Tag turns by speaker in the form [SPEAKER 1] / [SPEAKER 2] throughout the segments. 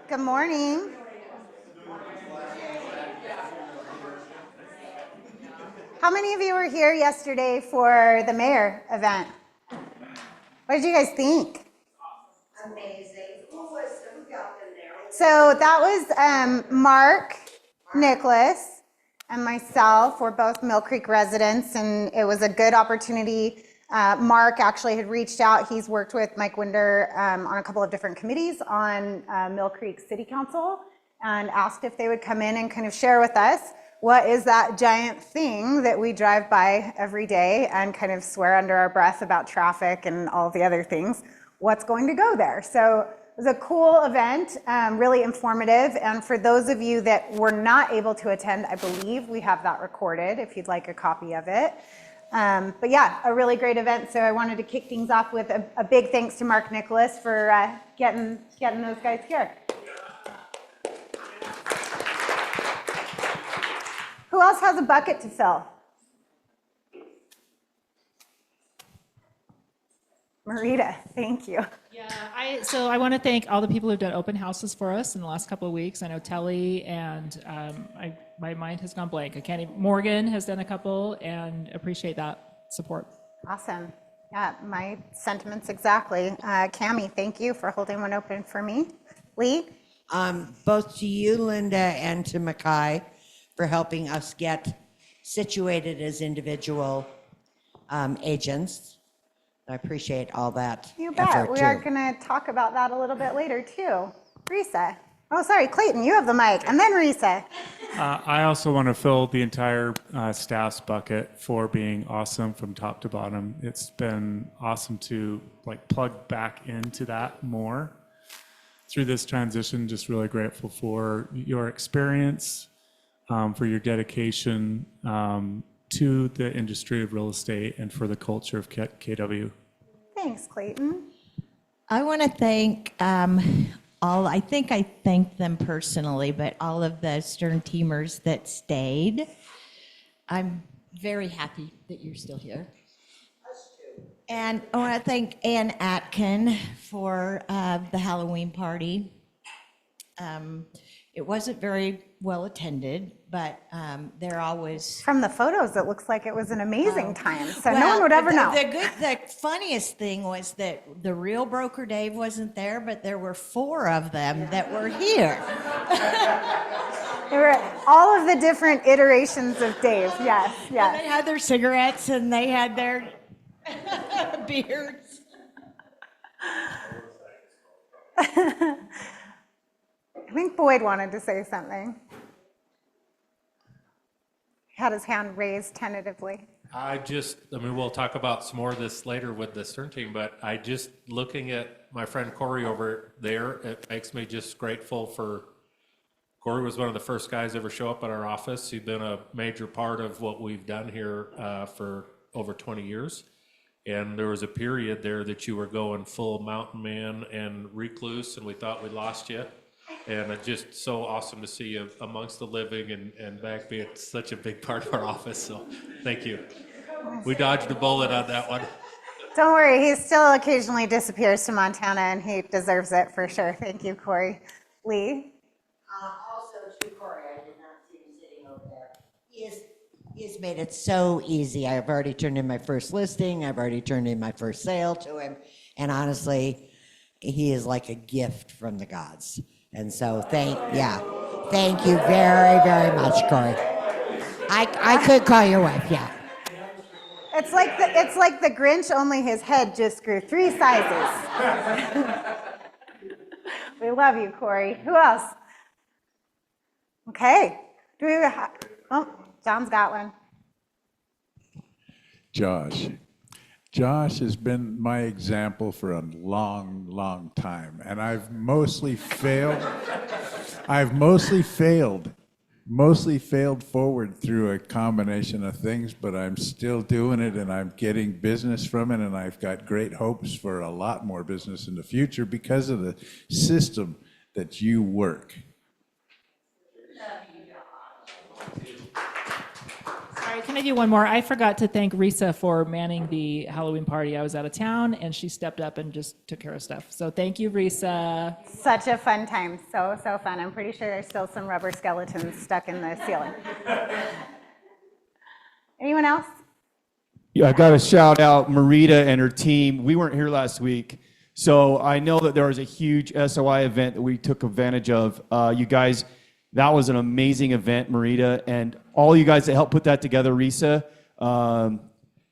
[SPEAKER 1] Good morning. How many of you were here yesterday for the mayor event? What did you guys think?
[SPEAKER 2] Amazing. Who got them there?
[SPEAKER 1] So that was Mark, Nicholas, and myself. We're both Mill Creek residents, and it was a good opportunity. Mark actually had reached out. He's worked with Mike Winder on a couple of different committees on Mill Creek City Council, and asked if they would come in and kind of share with us what is that giant thing that we drive by every day and kind of swear under our breath about traffic and all the other things. What's going to go there? So it was a cool event, really informative. And for those of you that were not able to attend, I believe we have that recorded if you'd like a copy of it. But yeah, a really great event. So I wanted to kick things off with a big thanks to Mark Nicholas for getting those guys here. Who else has a bucket to fill? Marita, thank you.
[SPEAKER 3] Yeah, I want to thank all the people who've done open houses for us in the last couple of weeks. I know Telly and my mind has gone blank. I can't even, Morgan has done a couple and appreciate that support.
[SPEAKER 1] Awesome. Yeah, my sentiments exactly. Cammie, thank you for holding one open for me. Lee?
[SPEAKER 2] Both to you, Linda, and to Mackay for helping us get situated as individual agents. I appreciate all that.
[SPEAKER 1] You bet. We are going to talk about that a little bit later too. Risa. Oh, sorry, Clayton, you have the mic, and then Risa.
[SPEAKER 4] I also want to fill the entire staff's bucket for being awesome from top to bottom. It's been awesome to plug back into that more through this transition. Just really grateful for your experience, for your dedication to the industry of real estate and for the culture of KW.
[SPEAKER 1] Thanks, Clayton.
[SPEAKER 5] I want to thank I think I thanked them personally, but all of the Stern teamers that stayed. I'm very happy that you're still here. Us too. And I want to thank Ann Atkin for the Halloween party. It wasn't very well attended, but they're always...
[SPEAKER 1] From the photos, it looks like it was an amazing time, so no one would ever know.
[SPEAKER 5] The funniest thing was that the real Broker Dave wasn't there, but there were 4 of them that were here.
[SPEAKER 1] There were all of the different iterations of Dave, yes, yes.
[SPEAKER 5] And they had their cigarettes and they had their beards.
[SPEAKER 1] I think Boyd wanted to say something. He had his hand raised tentatively.
[SPEAKER 6] We'll talk about some more of this later with the Stern team, but looking at my friend Corey over there, it makes me just grateful for, Corey was one of the first guys to ever show up at our office. He's been a major part of what we've done here for over 20 years. And there was a period there that you were going full mountain man and recluse, and we thought we lost you. And it's just so awesome to see you amongst the living and back being such a big part of our office. So thank you. We dodged a bullet on that one.
[SPEAKER 1] Don't worry, he still occasionally disappears to Montana, and he deserves it for sure. Thank you, Corey. Lee?
[SPEAKER 2] Also to Corey, I did not see him sitting over there. He has made it so easy. I've already turned in my first listing. I've already turned in my first sale to him. And honestly, he is like a gift from the gods. And so thank you very, very much, Corey. I could call your wife, yeah.
[SPEAKER 1] It's like the Grinch, only his head just grew 3 sizes. We love you, Corey. Who else? Okay. Do we have? Oh, John's got one.
[SPEAKER 7] Josh. Josh has been my example for a long, long time, and I've mostly failed forward through a combination of things, but I'm still doing it, and I'm getting business from it, and I've got great hopes for a lot more business in the future because of the system that you work.
[SPEAKER 3] Sorry, Sorry, can I do one more? I forgot to thank Risa for manning the Halloween party. I was out of town and she stepped up and just took care of stuff. So thank you, Risa.
[SPEAKER 1] Such a fun time. So, so fun. I'm pretty sure there's still some rubber skeletons stuck in the ceiling. Anyone else?
[SPEAKER 8] Yeah, I got to shout out Marita and her team. We weren't here last week, so I know that there was a huge SOI event that we took advantage of. You guys, that was an amazing event, Marita, and all you guys that helped put that together, Risa.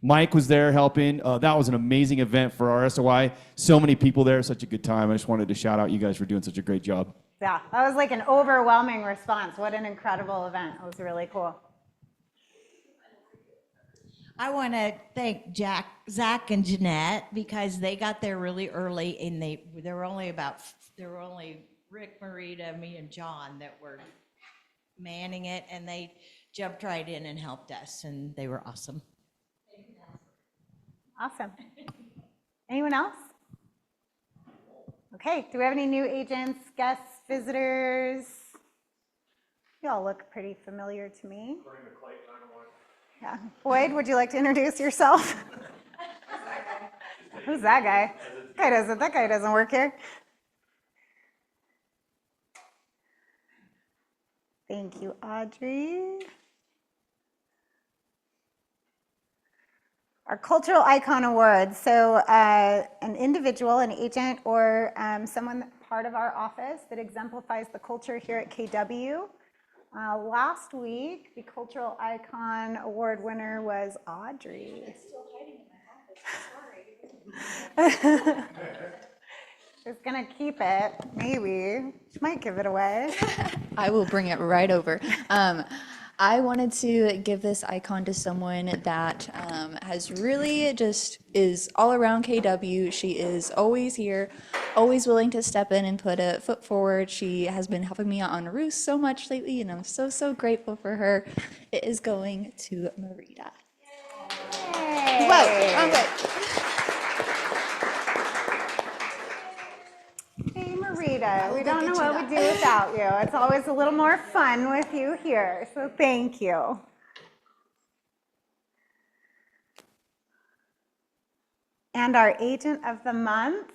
[SPEAKER 8] Mike was there helping. That was an amazing event for our SOI. So many people there, such a good time. I just wanted to shout out you guys for doing such a great job.
[SPEAKER 1] Yeah, that was like an overwhelming response. What an incredible event. It was really cool.
[SPEAKER 5] I want to thank Zach and Jeanette because they got there really early and there were only Rick, Marita, me, and John that were manning it, and they jumped right in and helped us, and they were awesome.
[SPEAKER 1] Awesome. Anyone else? Okay, do we have any new agents, guests, visitors? You all look pretty familiar to me. Yeah. Boyd, would you like to introduce yourself? Who's that guy? That guy doesn't work here. Thank you, Audrey. Our Cultural Icon Awards. So an individual, an agent, or someone part of our office that exemplifies the culture here at KW. Last week, the Cultural Icon Award winner was Audrey. It's still hiding in my office. Sorry. She's gonna keep it, maybe. She might give it away.
[SPEAKER 9] I will bring it right over. I wanted to give this icon to someone that has really just is all around KW. She is always here, always willing to step in and put a foot forward. She has been helping me out on Roost so much lately, and I'm so, so grateful for her. It is going to Marita.
[SPEAKER 1] Hey.
[SPEAKER 9] Whoa, okay.
[SPEAKER 1] Hey, Marita, we don't know what we'd do without you. It's always a little more fun with you here, so thank you. And our agent of the month,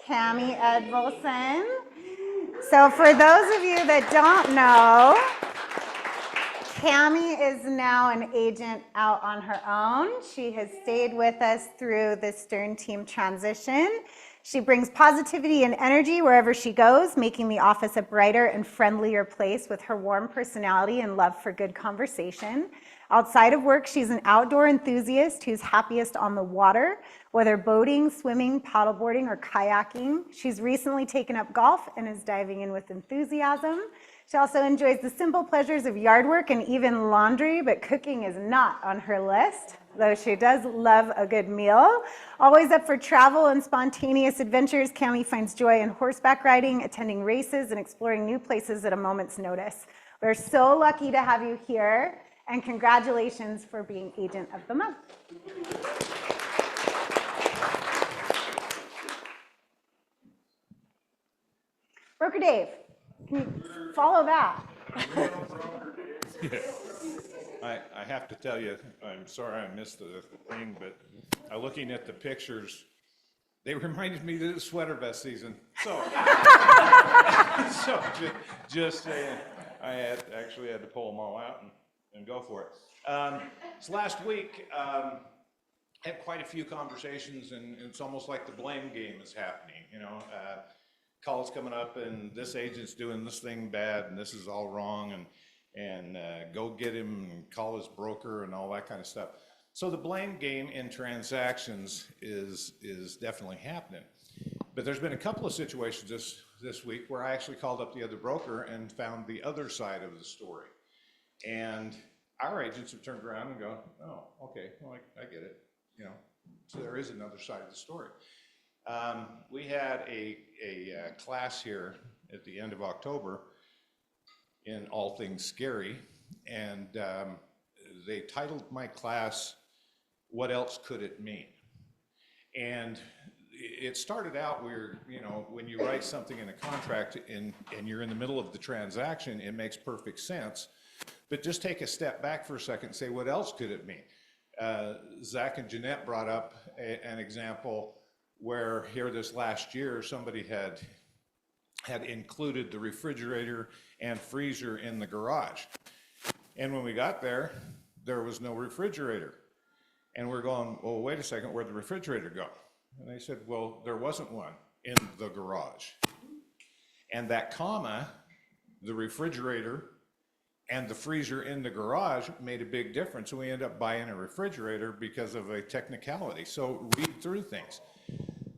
[SPEAKER 1] Cami Edvilson. So for those of you that don't know, Cami is now an agent out on her own. She has stayed with us through the Stern team transition. She brings positivity and energy wherever she goes, making the office a brighter and friendlier place with her warm personality and love for good conversation. Outside of work, she's an outdoor enthusiast who's happiest on the water, whether boating, swimming, paddleboarding, or kayaking. She's recently taken up golf and is diving in with enthusiasm. She also enjoys the simple pleasures of yard work and even laundry, but cooking is not on her list, though she does love a good meal. Always up for travel and spontaneous adventures, Cami finds joy in horseback riding, attending races, and exploring new places at a moment's notice. We're so lucky to have you here, and congratulations for being Agent of the Month. Broker Dave, can you follow that?
[SPEAKER 10] I have to tell you, I'm sorry I missed the thing, but looking at the pictures, they reminded me of the sweater vest season. So, just saying, I actually had to pull them all out and go for it. So last week, had quite a few conversations, and it's almost like the blame game is happening. You know, calls coming up, and this agent's doing this thing bad, and this is all wrong, and go get him and call his broker and all that kind of stuff. So the blame game in transactions is definitely happening. But there's been a couple of situations this week where I actually called up the other broker and found the other side of the story. And our agents have turned around and go, oh, okay, well, I get it. You know, so there is another side of the story. We had a class here at the end of October in All Things Scary, and they titled my class, What Else Could It Mean? And it started out where, you know, when you write something in a contract and you're in the middle of the transaction, it makes perfect sense But just take a step back for a second and say, what else could it mean? Zach and Jeanette brought up an example where here this last year, somebody had included the refrigerator and freezer in the garage. And when we got there, there was no refrigerator. And we're going, well, wait a second, where'd the refrigerator go? And they said, well, there wasn't one in the garage. And that comma, the refrigerator and the freezer in the garage, made a big difference. And we ended up buying a refrigerator because of a technicality. So read through things.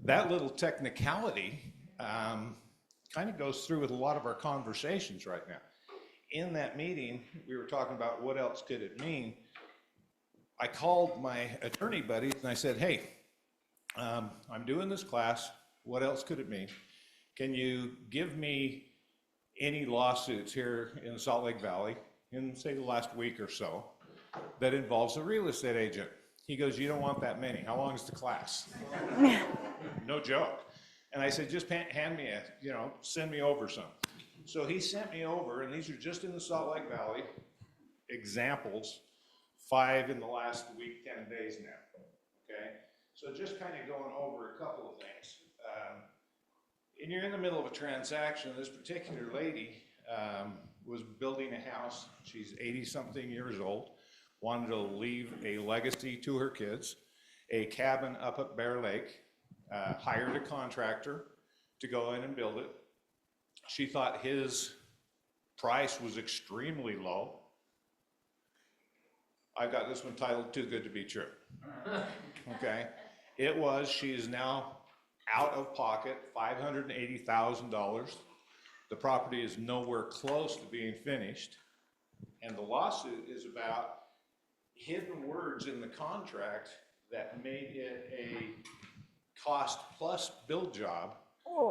[SPEAKER 10] That little technicality kind of goes through with a lot of our conversations right now. In that meeting, we were talking about what else could it mean. I called my attorney buddies and I said, hey, I'm doing this class. What else could it mean? Can you give me any lawsuits here in Salt Lake Valley in, say, the last week or so that involves a real estate agent? He goes, you don't want that many. How long is the class? No joke. And I said, just hand me send me over some. So he sent me over, and these are just in the Salt Lake Valley examples, 5 in the last week, 10 days now, okay? So just kind of going over a couple of things. And you're in the middle of a transaction. This particular lady was building a house. She's 80-something years old, wanted to leave a legacy to her kids, a cabin up at Bear Lake, hired a contractor to go in and build it. She thought his price was extremely low. I've got this one titled Too Good to Be True. Okay, it was. She is now out of pocket $580,000. The property is nowhere close to being finished, and the lawsuit is about hidden words in the contract that made it a cost plus build job,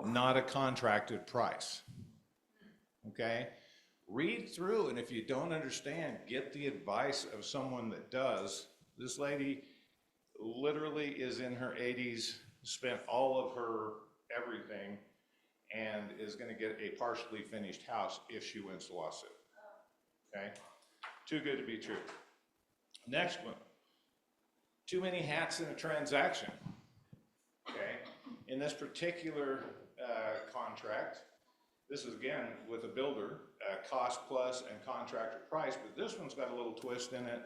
[SPEAKER 10] not a contracted price. Okay, read through, and if you don't understand, get the advice of someone that does. This lady literally is in her 80s, spent all of her everything, and is going to get a partially finished house if she wins the lawsuit. Okay, too good to be true. Next one, too many hats in a transaction. Okay, in this particular contract, this is again with a builder, cost plus and contractor price, but this one's got a little twist in it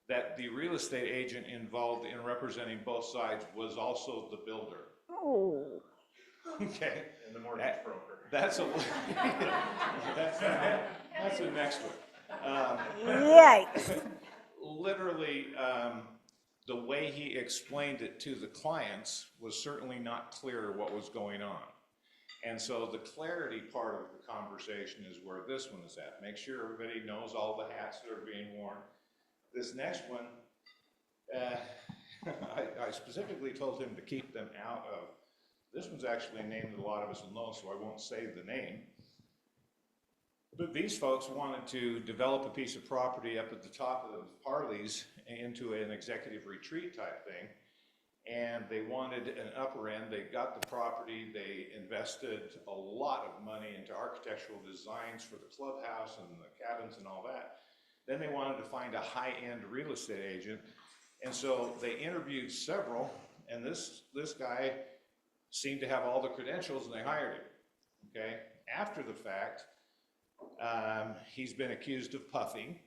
[SPEAKER 10] that the real estate agent involved in representing both sides was also the builder. Oh. Okay. And the mortgage broker. That's the next one.
[SPEAKER 1] Yikes.
[SPEAKER 10] Literally, the way he explained it to the clients was certainly not clear what was going on. And so the clarity part of the conversation is where this one is at. Make sure everybody knows all the hats that are being worn. This next one, I specifically told him to keep them out of. This one's actually a name that a lot of us will know, so I won't say the name. But these folks wanted to develop a piece of property up at the top of Harley's into an executive retreat type thing. And they wanted an upper end. They got the property. They invested a lot of money into architectural designs for the clubhouse and the cabins and all that. Then they wanted to find a high-end real estate agent. And so they interviewed several, and this guy seemed to have all the credentials, and they hired him, okay? After the fact, he's been accused of puffing,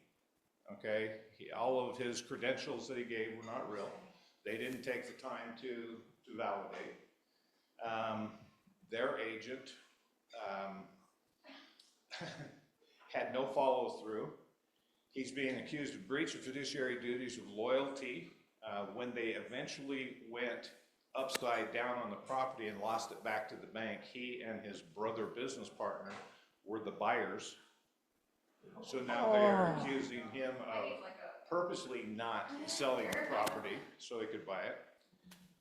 [SPEAKER 10] okay? All of his credentials that he gave were not real. They didn't take the time to validate. Their agent had no follow-through. He's being accused of breach of fiduciary duties of loyalty. When they eventually went upside down on the property and lost it back to the bank, he and his brother business partner were the buyers. So now they're accusing him of purposely not selling the property so he could buy it.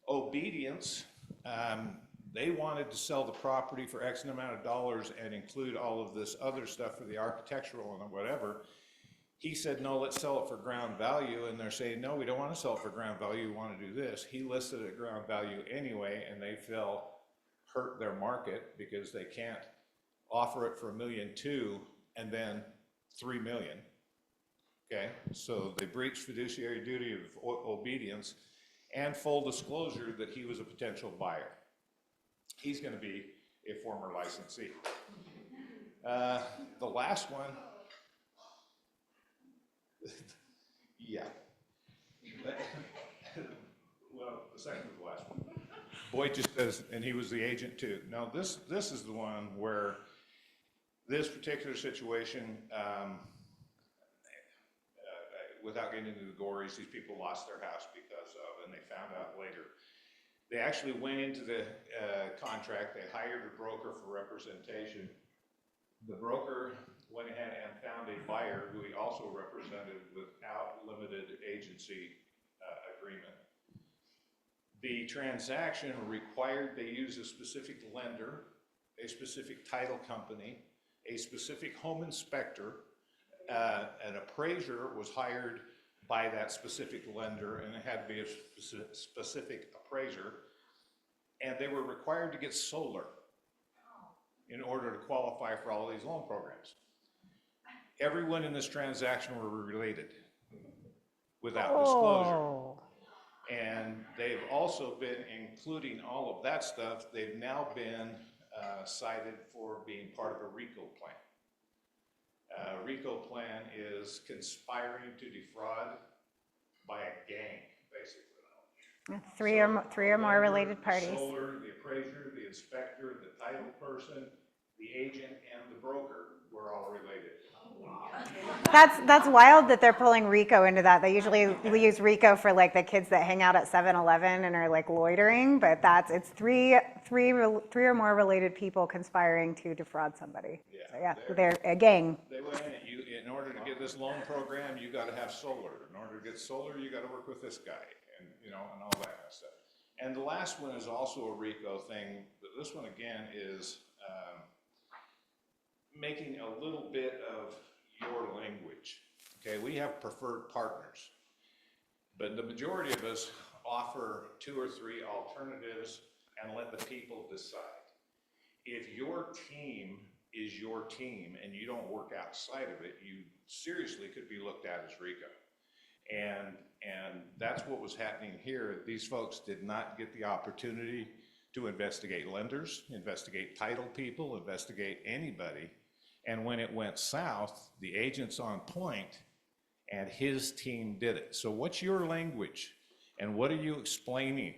[SPEAKER 10] Obedience, they wanted to sell the property for X amount of dollars and include all of this other stuff for the architectural and whatever. He said, no, let's sell it for ground value. And they're saying, no, we don't want to sell it for ground value. We want to do this. He listed it at ground value anyway, and they hurt their market because they can't offer it for $1.2 million and then $3 million. okay? So they breached fiduciary duty of obedience and full disclosure that he was a potential buyer. He's gonna be a former licensee. The last one, yeah. Well, the second to the last one. Boyd just says, and he was the agent too. Now, this is the one where this particular situation, without getting into the gories, these people lost their house because of, and they found out later. They actually went into the contract, they hired a broker for representation. The broker went ahead and found a buyer who he also represented without limited agency agreement. The transaction required they use a specific lender, a specific title company, a specific home inspector, an appraiser was hired by that specific lender, and it had to be a specific appraiser, and they were required to get solar in order to qualify for all these loan programs. Everyone in this transaction were related without disclosure. And they've also been, including all of that stuff, they've now been cited for being part of a RICO plan. RICO plan is conspiring to defraud by a gang, basically.
[SPEAKER 1] Three or more related parties.
[SPEAKER 10] Solar, the appraiser, the inspector, the title person, the agent, and the broker were all related.
[SPEAKER 1] That's wild that they're pulling RICO into that. They usually use RICO for like the kids that hang out at 7-Eleven and are like loitering, but it's three or more related people conspiring to defraud somebody.
[SPEAKER 10] Yeah,
[SPEAKER 1] So yeah, they're a gang.
[SPEAKER 10] They went in order to get this loan program, you gotta have solar. In order to get solar, you gotta work with this guy, and and all that kind of stuff. And the last one is also a RICO thing, but this one again is making a little bit of your language. Okay, we have preferred partners, but the majority of us offer 2 or 3 alternatives and let the people decide. If your team is your team and you don't work outside of it, you seriously could be looked at as RICO. And that's what was happening here. These folks did not get the opportunity to investigate lenders, investigate title people, investigate anybody. And when it went south, the agent's on point and his team did it. So what's your language and what are you explaining?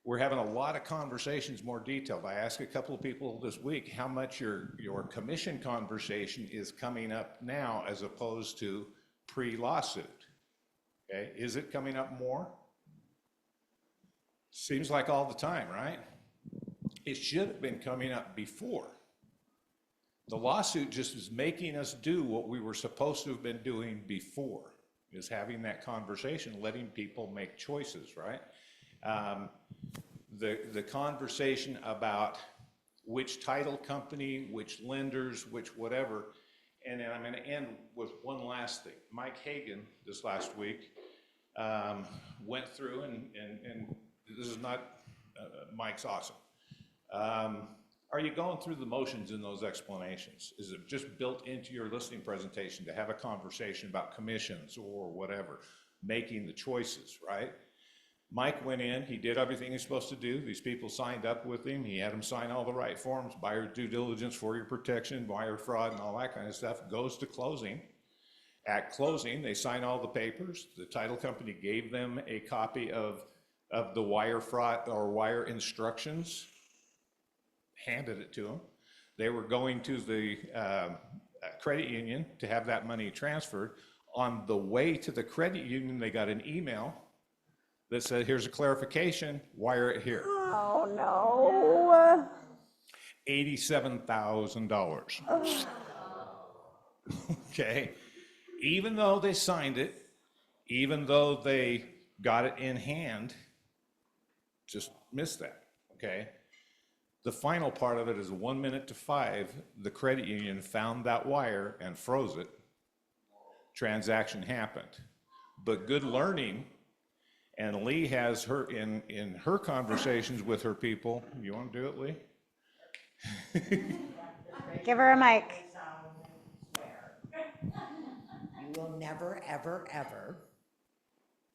[SPEAKER 10] We're having a lot of conversations more detailed. I asked a couple of people this week how much your commission conversation is coming up now as opposed to pre-lawsuit. Okay, is it coming up more? Seems like all the time, right? It should have been coming up before. The lawsuit just is making us do what we were supposed to have been doing before, is having that conversation, letting people make choices, right? The conversation about which title company, which lenders, which whatever, and then I'm gonna end with one last thing. Mike Hagan, this last week, went through, and this is not, Mike's awesome. Are you going through the motions in those explanations? Is it just built into your listening presentation to have a conversation about commissions or whatever, making the choices, right? Mike went in, he did everything he's supposed to do. These people signed up with him. He had them sign all the right forms, buyer due diligence, for your protection, buyer fraud, and all that kind of stuff. Goes to closing. At closing, they sign all the papers. The title company gave them a copy of the wire fraud or wire instructions, handed it to them. They were going to the credit union to have that money transferred. On the way to the credit union, they got an email that said, here's a clarification, wire it here.
[SPEAKER 1] Oh, no.
[SPEAKER 10] $87,000. Okay, even though they signed it, even though they got it in hand, just missed that, okay? The final part of it is 1 minute to 5, the credit union found that wire and froze it. Transaction happened. But good learning, and Lee has her, in her conversations with her people, you want to do it, Lee?
[SPEAKER 1] Give her a mic.
[SPEAKER 2] You will never, ever, ever,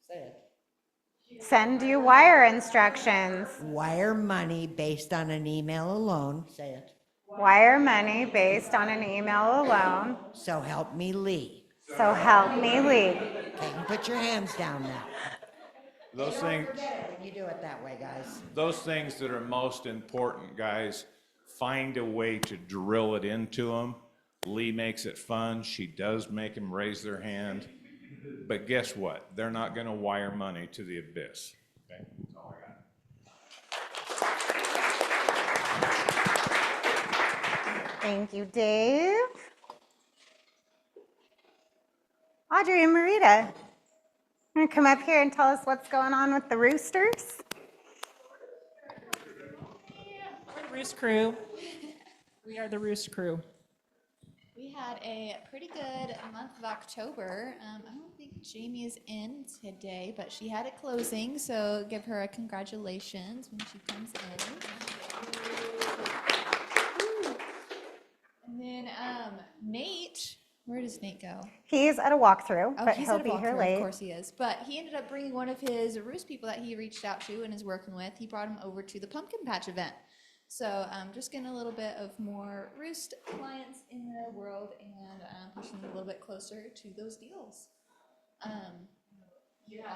[SPEAKER 2] say it,
[SPEAKER 1] Send you wire instructions.
[SPEAKER 2] wire money based on an email alone, say it,
[SPEAKER 1] Wire money based on an email alone.
[SPEAKER 2] so help me Lee.
[SPEAKER 1] So help me Lee.
[SPEAKER 2] Okay, you can put your hands down now.
[SPEAKER 10] Those things,
[SPEAKER 2] You do it that way, guys.
[SPEAKER 10] those things that are most important, guys, find a way to drill it into them. Lee makes it fun. She does make them raise their hand. But guess what? They're not going to wire money to the abyss. Okay? That's all I got.
[SPEAKER 1] Thank you, Dave. Audrey and Marita, want to come up here and tell us what's going on with the Roosters?
[SPEAKER 3] We're the Roost Crew. We are the Roost Crew.
[SPEAKER 11] We had a pretty good month of October. I don't think Jamie is in today, but she had a closing, so give her a congratulations when she comes in. And then Nate, where does Nate go?
[SPEAKER 1] He's at a walkthrough,
[SPEAKER 11] Oh,
[SPEAKER 1] but
[SPEAKER 11] he's
[SPEAKER 1] he'll
[SPEAKER 11] at a
[SPEAKER 1] be here
[SPEAKER 11] walkthrough,
[SPEAKER 1] late.
[SPEAKER 11] of course he is. But he ended up bringing one of his Roost people that he reached out to and is working with. He brought him over to the Pumpkin Patch event. So just getting a little bit of more Roost clients in the world and pushing them a little bit closer to those deals.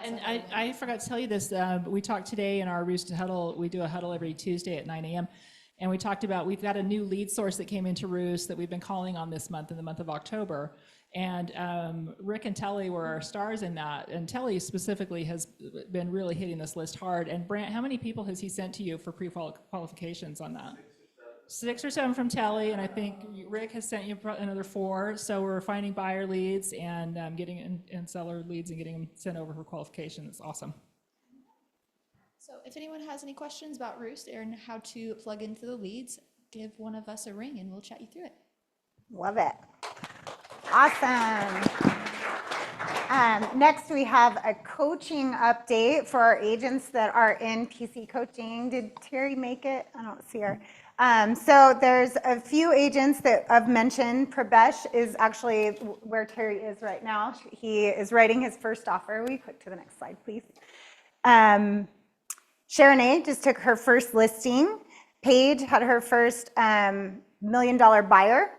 [SPEAKER 3] And I forgot to tell you this, but we talked today in our Roost Huddle. We do a huddle every Tuesday at 9 a.m. And we talked about, we've got a new lead source that came into Roost that we've been calling on this month, in the month of October. And Rick and Telly were our stars in that. And Telly specifically has been really hitting this list hard. And Brant, how many people has he sent to you for pre-qualifications on that? 6 or 7 from Telly, and I think Rick has sent you another 4. So we're finding buyer leads and getting and seller leads and getting them sent over for qualification. It's awesome.
[SPEAKER 11] So if anyone has any questions about Roost and how to plug into the leads, give one of us a ring and we'll chat you through it.
[SPEAKER 1] Love it. Awesome. Next, we have a coaching update for our agents that are in PC coaching. Did Terry make it? I don't see her. So there's a few agents that I've mentioned. Prabesh is actually where Terry is right now. He is writing his first offer. Will you click to the next slide, please? Sharonay just took her first listing. Paige had her first $1 million buyer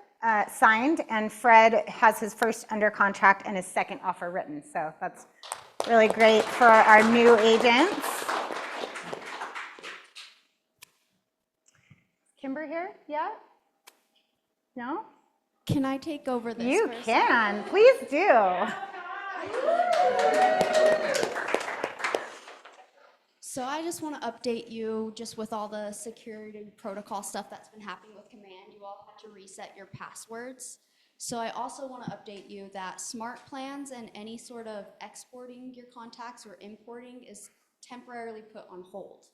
[SPEAKER 1] signed, and Fred has his first under contract and his second offer written. So that's really great for our new agents. Kimber here? Yeah? No?
[SPEAKER 11] Can I take over this?
[SPEAKER 1] You
[SPEAKER 11] for a
[SPEAKER 1] can. Please do.
[SPEAKER 11] So I just want to update you just with all the security protocol stuff that's been happening with Command. You all had to reset your passwords. So I also want to update you that Smart Plans and any sort of exporting your contacts or importing is temporarily put on hold.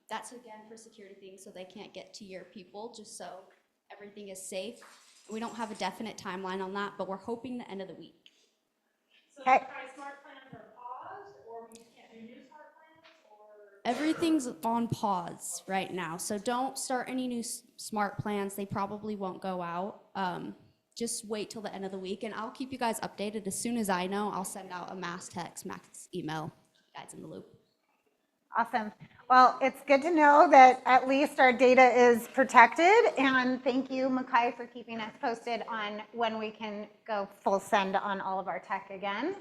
[SPEAKER 11] That's again for security things, so they can't get to your people, just so everything is safe. We don't have a definite timeline on that, but we're hoping the end of the week.
[SPEAKER 1] Okay.
[SPEAKER 11] Everything's on pause right now, so don't start any new smart plans. They probably won't go out. Just wait till the end of the week, and I'll keep you guys updated. As soon as I know, I'll send out a mass text, mass email, keep you guys in the loop.
[SPEAKER 1] Awesome. Well, it's good to know that at least our data is protected, and thank you, Makai, for keeping us posted on when we can go full send on all of our tech again.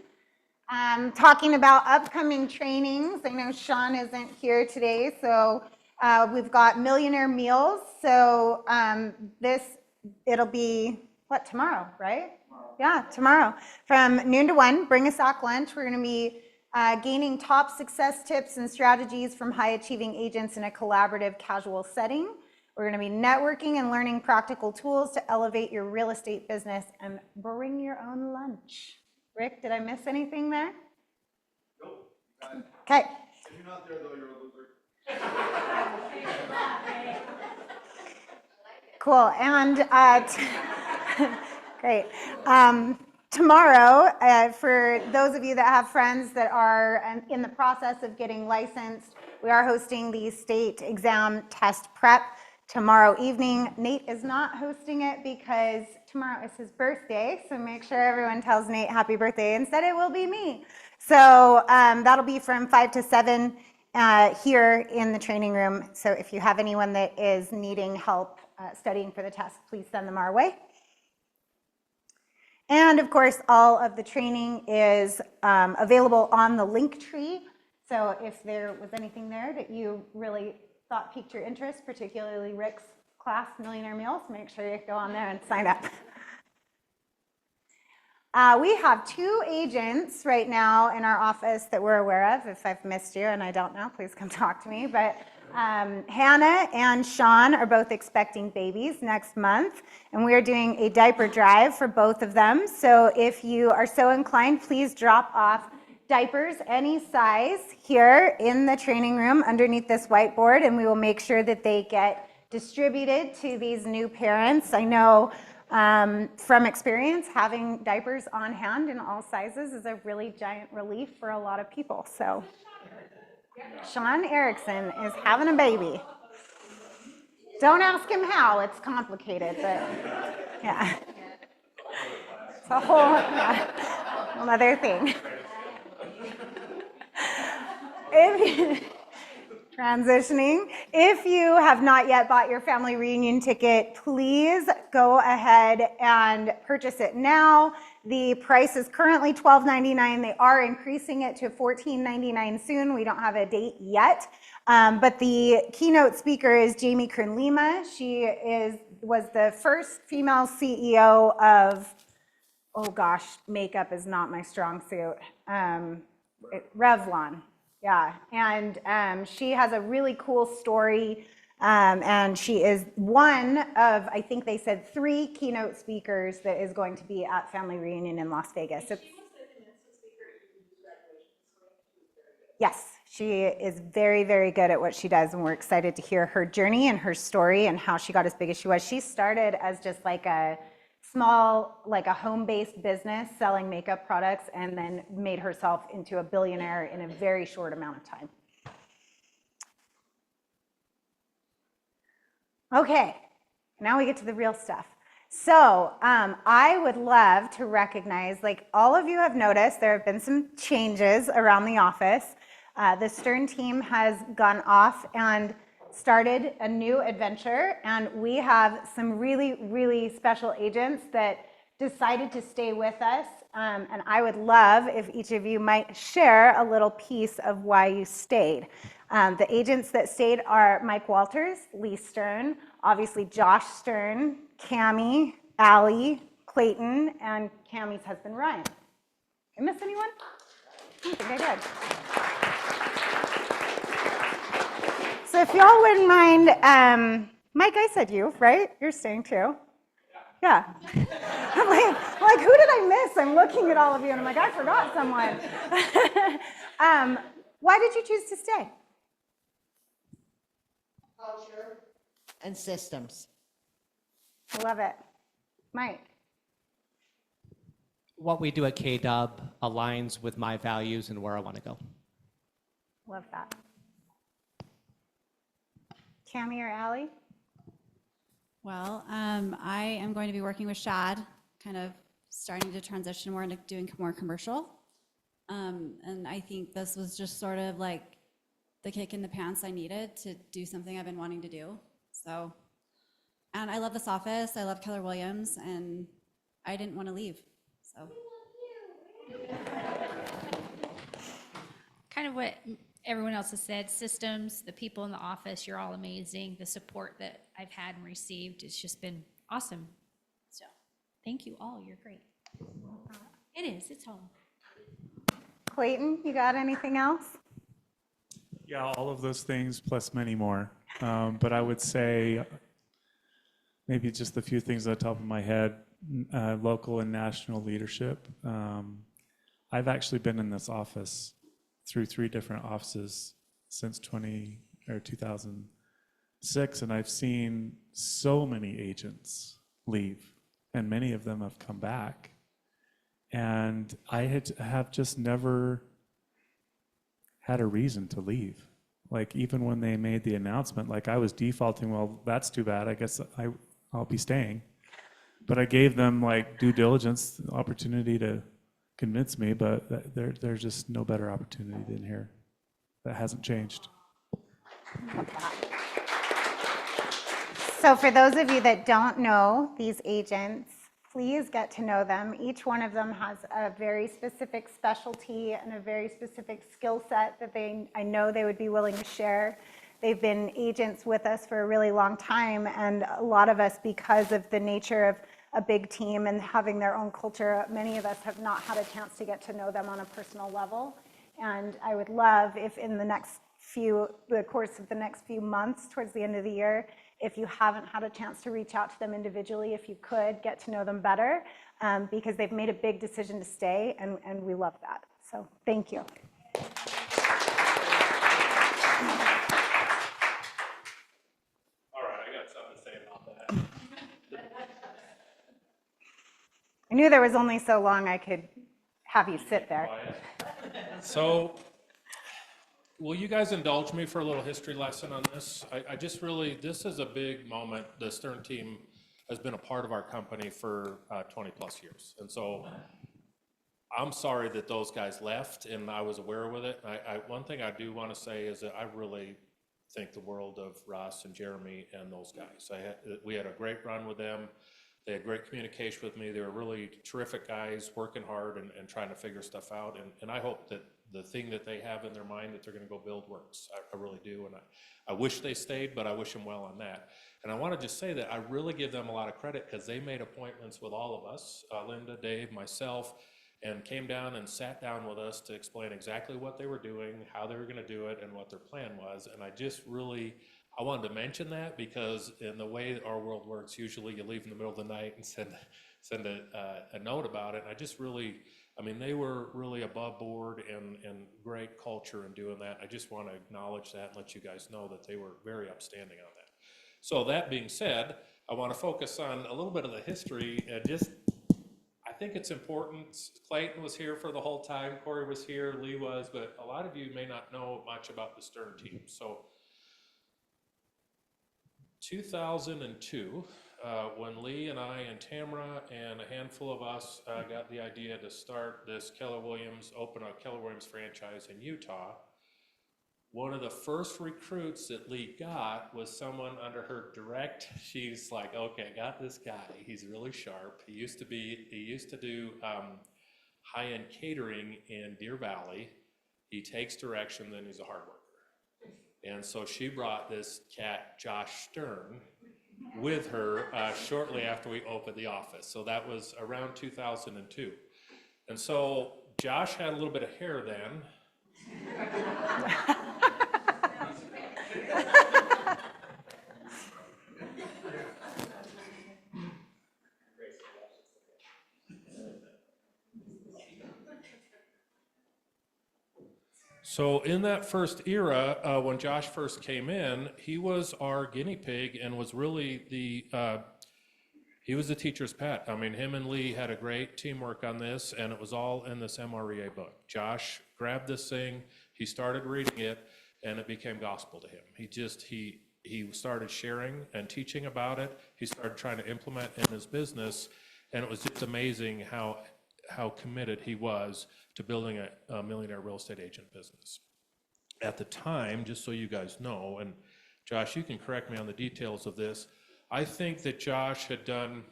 [SPEAKER 1] Talking about upcoming trainings, I know Sean isn't here today, so we've got Millionaire Meals. So it'll be, what, tomorrow, right? Tomorrow. Yeah, tomorrow. From noon to 1, bring a sack lunch. We're going to be gaining top success tips and strategies from high-achieving agents in a collaborative, casual setting. We're going to be networking and learning practical tools to elevate your real estate business, and bring your own lunch. Rick, did I miss anything there?
[SPEAKER 7] Nope.
[SPEAKER 1] Okay.
[SPEAKER 7] If you're not there, though, you're a loser.
[SPEAKER 1] Cool. And great. Tomorrow, for those of you that have friends that are in the process of getting licensed, we are hosting the state exam test prep tomorrow evening. Nate is not hosting it because tomorrow is his birthday, so make sure everyone tells Nate happy birthday. Instead, it will be me. So that'll be from 5 to 7 here in the training room. So if you have anyone that is needing help studying for the test, please send them our way. And of course, all of the training is available on the Linktree. So if there was anything there that you really thought piqued your interest, particularly Rick's class, Millionaire Meals, make sure you go on there and sign up. We have 2 agents right now in our office that we're aware of. If I've missed you and I don't know, please come talk to me. But Hannah and Sean are both expecting babies next month, and we are doing a diaper drive for both of them. So if you are so inclined, please drop off diapers any size here in the training room underneath this whiteboard, and we will make sure that they get distributed to these new parents. I know from experience, having diapers on hand in all sizes is a really giant relief for a lot of people. So Sean Erickson is having a baby. Don't ask him how, it's complicated, but yeah. It's a whole other thing. Transitioning. If you have not yet bought your family reunion ticket, please go ahead and purchase it now. The price is currently $12.99. They are increasing it to $14.99 soon. We don't have a date yet. But the keynote speaker is Jamie Kern-Lima. She was the first female CEO of, oh gosh, makeup is not my strong suit, Revlon. Yeah, and she has a really cool story, and she is one of, I think they said, 3 keynote speakers that is going to be at Family Reunion in Las Vegas. Yes, she is very, very good at what she does, and we're excited to hear her journey and her story and how she got as big as she was. She started as just like a small, like a home-based business selling makeup products, and then made herself into a billionaire in a very short amount of time. Okay, now we get to the real stuff. So I would love to recognize, like all of you have noticed, there have been some changes around the office. The Stern team has gone off and started a new adventure, and we have some really, really special agents that decided to stay with us, and I would love if each of you might share a little piece of why you stayed. The agents that stayed are Mike Walters, Lee Stern, obviously Josh Stern, Cammie, Allie, Clayton, and Cammie's husband, Ryan. Did I miss anyone? I don't think I did. So if y'all wouldn't mind, Mike, I said you, right? You're staying too. Yeah. I'm like, who did I miss? I'm looking at all of you, and I'm like, I forgot someone. Why did you choose to stay?
[SPEAKER 2] Culture and systems.
[SPEAKER 1] I love it. Mike.
[SPEAKER 12] What we do at KW aligns with my values and where I want to go.
[SPEAKER 1] Love that. Cammie or Allie?
[SPEAKER 13] Well, I am going to be working with Shad, kind of starting to transition more into doing more commercial. And I think this was just sort of like the kick in the pants I needed to do something I've been wanting to do. So, and I love this office. I love Keller Williams, and I didn't want to leave. So.
[SPEAKER 14] Kind of what everyone else has said, systems, the people in the office, you're all amazing. The support that I've had and received, it's just been awesome. So thank you all, you're great. It is, it's home.
[SPEAKER 1] Clayton, you got anything else?
[SPEAKER 4] Yeah, all of those things plus many more. But I would say maybe just a few things at the top of my head, local and national leadership. I've actually been in this office through 3 different offices since 2006, and I've seen so many agents leave, and many of them have come back. And I have just never had a reason to leave. Like even when they made the announcement, like I was defaulting, well, that's too bad. I guess I'll be staying. But I gave them like due diligence opportunity to convince me, but there's just no better opportunity than here. That hasn't changed.
[SPEAKER 1] So for those of you that don't know these agents, please get to know them. Each one of them has a very specific specialty and a very specific skill set that I know they would be willing to share. They've been agents with us for a really long time, and a lot of us, because of the nature of a big team and having their own culture, many of us have not had a chance to get to know them on a personal level. And I would love if in the course of the next few months, towards the end of the year, if you haven't had a chance to reach out to them individually, if you could get to know them better, because they've made a big decision to stay, and we love that. So thank you.
[SPEAKER 6] All right, I got something to say about that.
[SPEAKER 1] I knew there was only so long I could have you sit there.
[SPEAKER 6] So, will you guys indulge me for a little history lesson on this? I just really, this is a big moment. The Stern team has been a part of our company for 20 plus years. And so I'm sorry that those guys left, and I was aware with it. One thing I do want to say is that I really think the world of Russ and Jeremy and those guys. We had a great run with them. They had great communication with me. They were really terrific guys, working hard and trying to figure stuff out. And I hope that the thing that they have in their mind that they're going to go build works. I really do. And I wish they stayed, but I wish them well on that. And I want to just say that I really give them a lot of credit because they made appointments with all of us, Linda, Dave, myself, and came down and sat down with us to explain exactly what they were doing, how they were going to do it, and what their plan was. And I just really, I wanted to mention that because in the way our world works, usually you leave in the middle of the night and send a note about it. And I just really, I mean, they were really above board and great culture in doing that. I just want to acknowledge that and let you guys know that they were very upstanding on that. So that being said, I want to focus on a little bit of the history and just, I think it's important. Clayton was here for the whole time, Corey was here, Lee was, but a lot of you may not know much about the Stern team. So 2002, when Lee and I and Tamara and a handful of us got the idea to start this open a Keller Williams franchise in Utah, one of the first recruits that Lee got was someone under her direct. She's like, okay, I got this guy. He's really sharp. He used to do high-end catering in Deer Valley. He takes direction, then he's a hard worker. And so she brought this cat, Josh Stern, with her shortly after we opened the office. So that was around 2002. And so Josh had a little bit of hair then. So in that first era, when Josh first came in, he was our guinea pig and was really he was the teacher's pet. I mean, him and Lee had a great teamwork on this, and it was all in this MREA book. Josh grabbed this thing, he started reading it, and it became gospel to him. He started sharing and teaching about it. He started trying to implement in his business, and it was just amazing how committed he was to building a millionaire real estate agent business. At the time, just so you guys know, and Josh, you can correct me on the details of this, I think that Josh had done,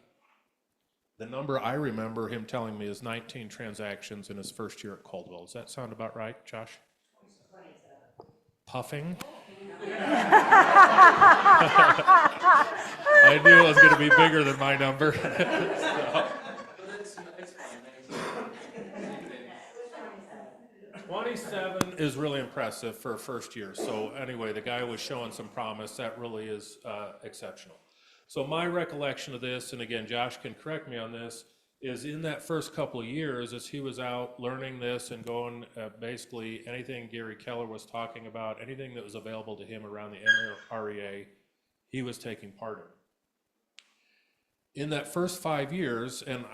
[SPEAKER 6] the number I remember him telling me is 19 transactions in his first year at Caldwell. Does that sound about right, Josh? 27. Puffing? I knew it was going to be bigger than my number. So. 27 is really impressive for a first year. So anyway, the guy was showing some promise. That really is exceptional. So my recollection of this, and again, Josh can correct me on this, is in that first couple of years as he was out learning this and going basically anything Gary Keller was talking about, anything that was available to him around the MREA, he was taking part in that first 5 years, and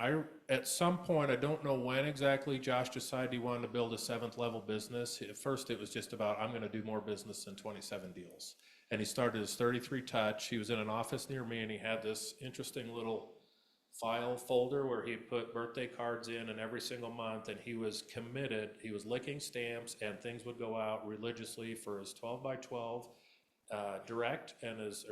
[SPEAKER 6] at some point, I don't know when exactly, Josh decided he wanted to build a 7th level business. At first, it was just about, I'm gonna do more business than 27 deals. And he started his 33 Touch. He was in an office near me, and he had this interesting little file folder where he put birthday cards in, and every single month, and he was committed. He was licking stamps, and things would go out religiously for his 12 by 12 direct and his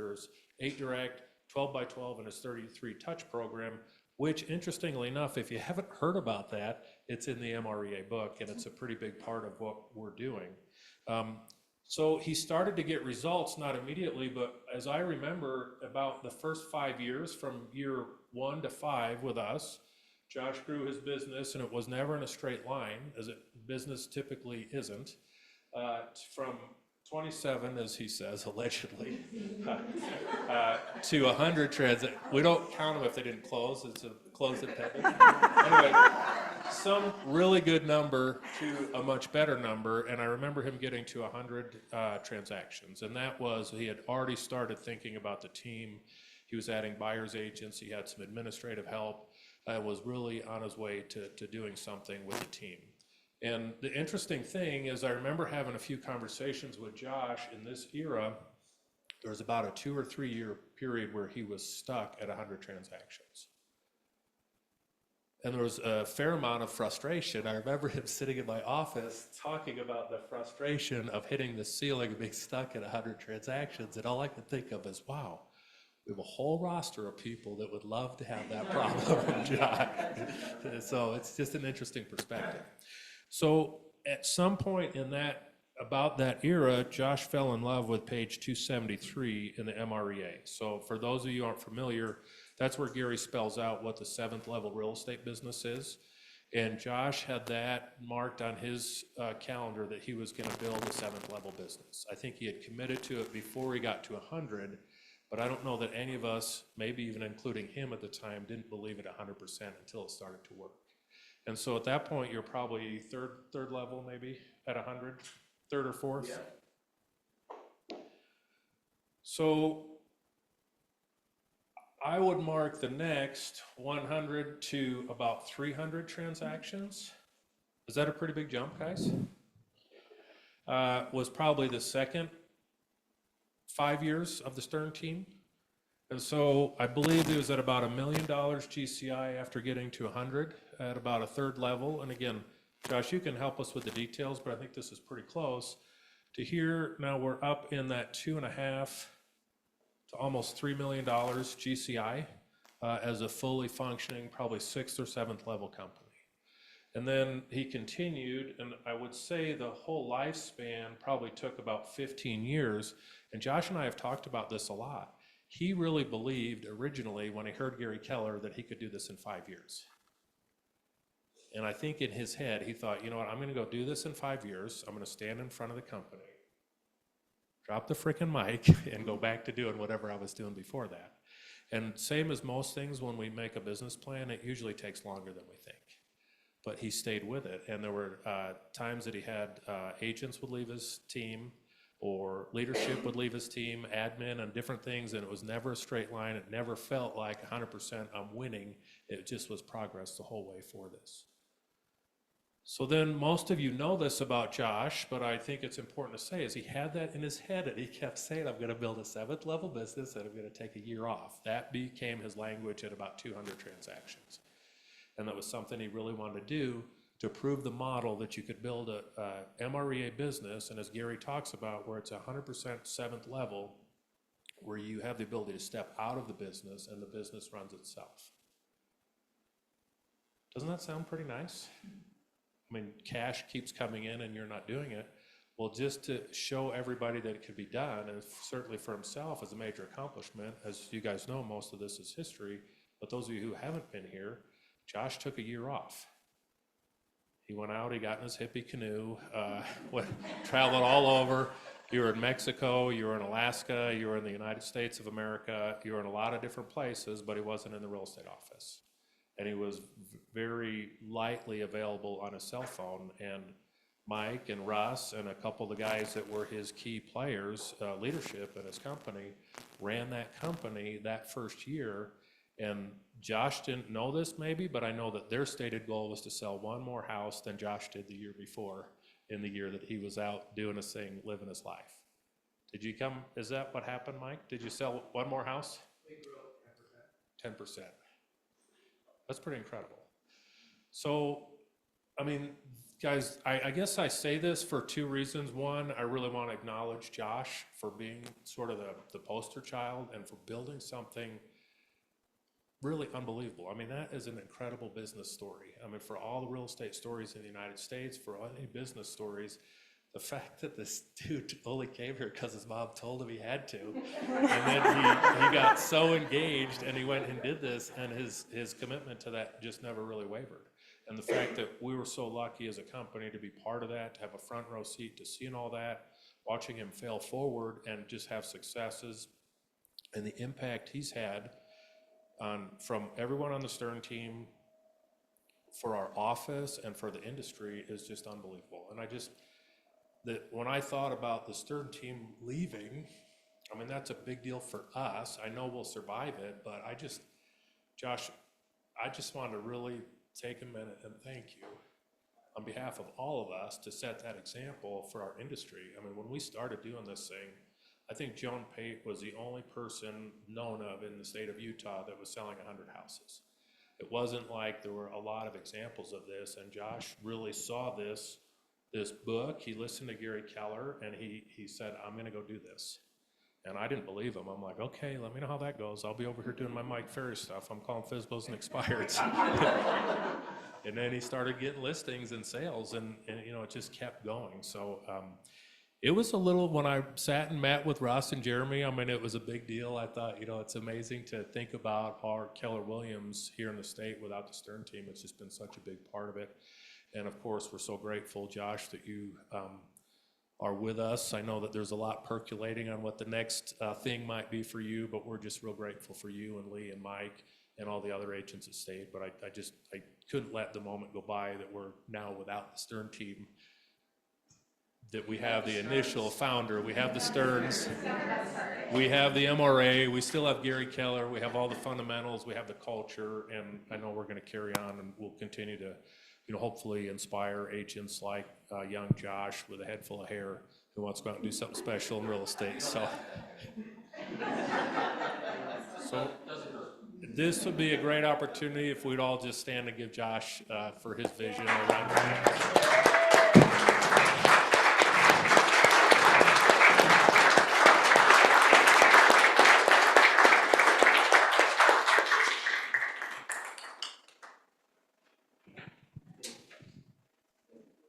[SPEAKER 6] 8 direct, 12 by 12, and his 33 Touch program, which interestingly enough, if you haven't heard about that, it's in the MREA book, and it's a pretty big part of what we're doing. So he started to get results, not immediately, but as I remember, about the first 5 years, from year 1 to 5 with us, Josh grew his business, and it was never in a straight line, as business typically isn't, from 27, as he says, allegedly, to 100 transactions. We don't count them if they didn't close. It's a closed attendance. Anyway, some really good number to a much better number, and I remember him getting to 100 transactions, and that was, he had already started thinking about the team. He was adding buyer's agents. He had some administrative help. Was really on his way to doing something with the team. And the interesting thing is, I remember having a few conversations with Josh in this era. There was about a 2 or 3 year period where he was stuck at 100 transactions. And there was a fair amount of frustration. I remember him sitting in my office talking about the frustration of hitting the ceiling and being stuck at 100 transactions. And all I could think of is, wow, we have a whole roster of people that would love to have that problem, Josh. So it's just an interesting perspective. So at some point in about that era, Josh fell in love with page 273 in the MREA. So for those of you who aren't familiar, that's where Gary spells out what the 7th level real estate business is. And Josh had that marked on his calendar that he was gonna build a 7th level business. I think he had committed to it before he got to 100, but I don't know that any of us, maybe even including him at the time, didn't believe it 100% until it started to work. And so at that point, you're probably third level, maybe at 100, third or fourth. Yeah. So I would mark the next 100 to about 300 transactions. Is that a pretty big jump, guys? Was probably the second 5 years of the Stern team. And so I believe it was at about $1 million GCI after getting to 100 at about a 3rd level. And again, Josh, you can help us with the details, but I think this is pretty close. To here, now we're up in that 2.5 to almost $3 million GCI as a fully functioning, probably 6th or 7th level company. And then he continued, and I would say the whole lifespan probably took about 15 years. And Josh and I have talked about this a lot. He really believed originally when he heard Gary Keller that he could do this in 5 years. And I think in his head, he thought, you know what, I'm gonna go do this in 5 years. I'm gonna stand in front of the company, drop the frickin' mic, and go back to doing whatever I was doing before that. And same as most things, when we make a business plan, it usually takes longer than we think. But he stayed with it. And there were times that he had agents would leave his team, or leadership would leave his team, admin and different things, and it was never a straight line. It never felt like 100% I'm winning. It just was progress the whole way for this. So then most of you know this about Josh, but I think it's important to say is he had that in his head, and he kept saying, I'm gonna build a 7th level business and I'm gonna take a year off. That became his language at about 200 transactions. And that was something he really wanted to do to prove the model that you could build a MREA business, and as Gary talks about, where it's 100% 7th level, where you have the ability to step out of the business and the business runs itself. Doesn't that sound pretty nice? I mean, cash keeps coming in and you're not doing it. Well, just to show everybody that it could be done, and certainly for himself as a major accomplishment, as you guys know, most of this is history, but those of you who haven't been here, Josh took a year off. He went out, he got in his hippie canoe, traveled all over. You were in Mexico, you were in Alaska, you were in the United States of America, you were in a lot of different places, but he wasn't in the real estate office. And he was very lightly available on his cell phone. And Mike and Russ and a couple of the guys that were his key players, leadership in his company, ran that company that first year. And Josh didn't know this maybe, but I know that their stated goal was to sell one more house than Josh did the year before, in the year that he was out doing his thing, living his life. Did you come, is that what happened, Mike? Did you sell one more house? 10%. That's pretty incredible. So, I mean, guys, I guess I say this for two reasons. One, I really want to acknowledge Josh for being sort of the poster child and for building something really unbelievable. I mean, that is an incredible business story. I mean, for all the real estate stories in the United States, for any business stories, the fact that this dude only came here because his mom told him he had to, and then he got so engaged and he went and did this, and his commitment to that just never really wavered. And the fact that we were so lucky as a company to be part of that, to have a front row seat to seeing all that, watching him fail forward and just have successes, and the impact he's had from everyone on the Stern team, for our office and for the industry is just unbelievable. And when I thought about the Stern team leaving, I mean, that's a big deal for us. I know we'll survive it, but Josh, I just want to really take a minute and thank you on behalf of all of us to set that example for our industry. I mean, when we started doing this thing, I think Joan Pate was the only person known of in the state of Utah that was selling 100 houses. It wasn't like there were a lot of examples of this, and Josh really saw this book. He listened to Gary Keller, and he said, I'm gonna go do this. And I didn't believe him. I'm like, okay, let me know how that goes. I'll be over here doing my Mike Ferry stuff. I'm calling FSBOs and expireds. And then he started getting listings and sales, and you know, it just kept going. So it was a little, when I sat and met with Russ and Jeremy, I mean, it was a big deal. I thought, you know, it's amazing to think about our Keller Williams here in the state without the Stern team. It's just been such a big part of it. And of course, we're so grateful, Josh, that you are with us. I know that there's a lot percolating on what the next thing might be for you, but we're just real grateful for you and Lee and Mike and all the other agents that stayed. But I couldn't let the moment go by that we're now without the Stern team, that we have the initial founder, we have the Sterns, we have the MRA, we still have Gary Keller, we have all the fundamentals, we have the culture, and I know we're gonna carry on and we'll continue to, you know, hopefully inspire agents like young Josh with a head full of hair who wants to go out and do something special in real estate. So this would be a great opportunity if we'd all just stand and give Josh for his vision a round of applause.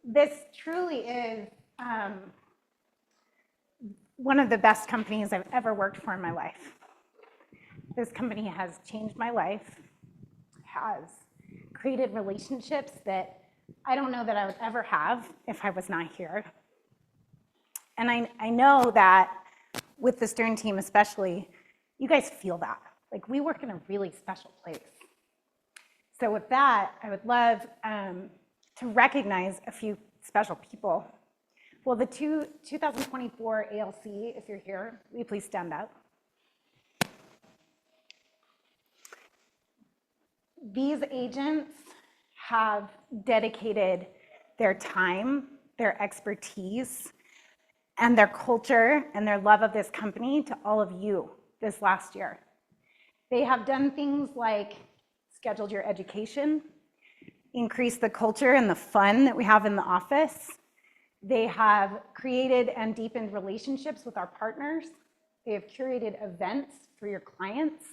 [SPEAKER 1] This truly is one of the best companies I've ever worked for in my life. This company has changed my life, has created relationships that I don't know that I would ever have if I was not here. And I know that with the Stern team especially, you guys feel that. Like, we work in a really special place. So with that, I would love to recognize a few special people. Well, the 2024 ALC, if you're here, will you please stand up? These agents have dedicated their time, their expertise, and their culture and their love of this company to all of you this last year. They have done things like scheduled your education, increase the culture and the fun that we have in the office. They have created and deepened relationships with our partners. They have curated events for your clients.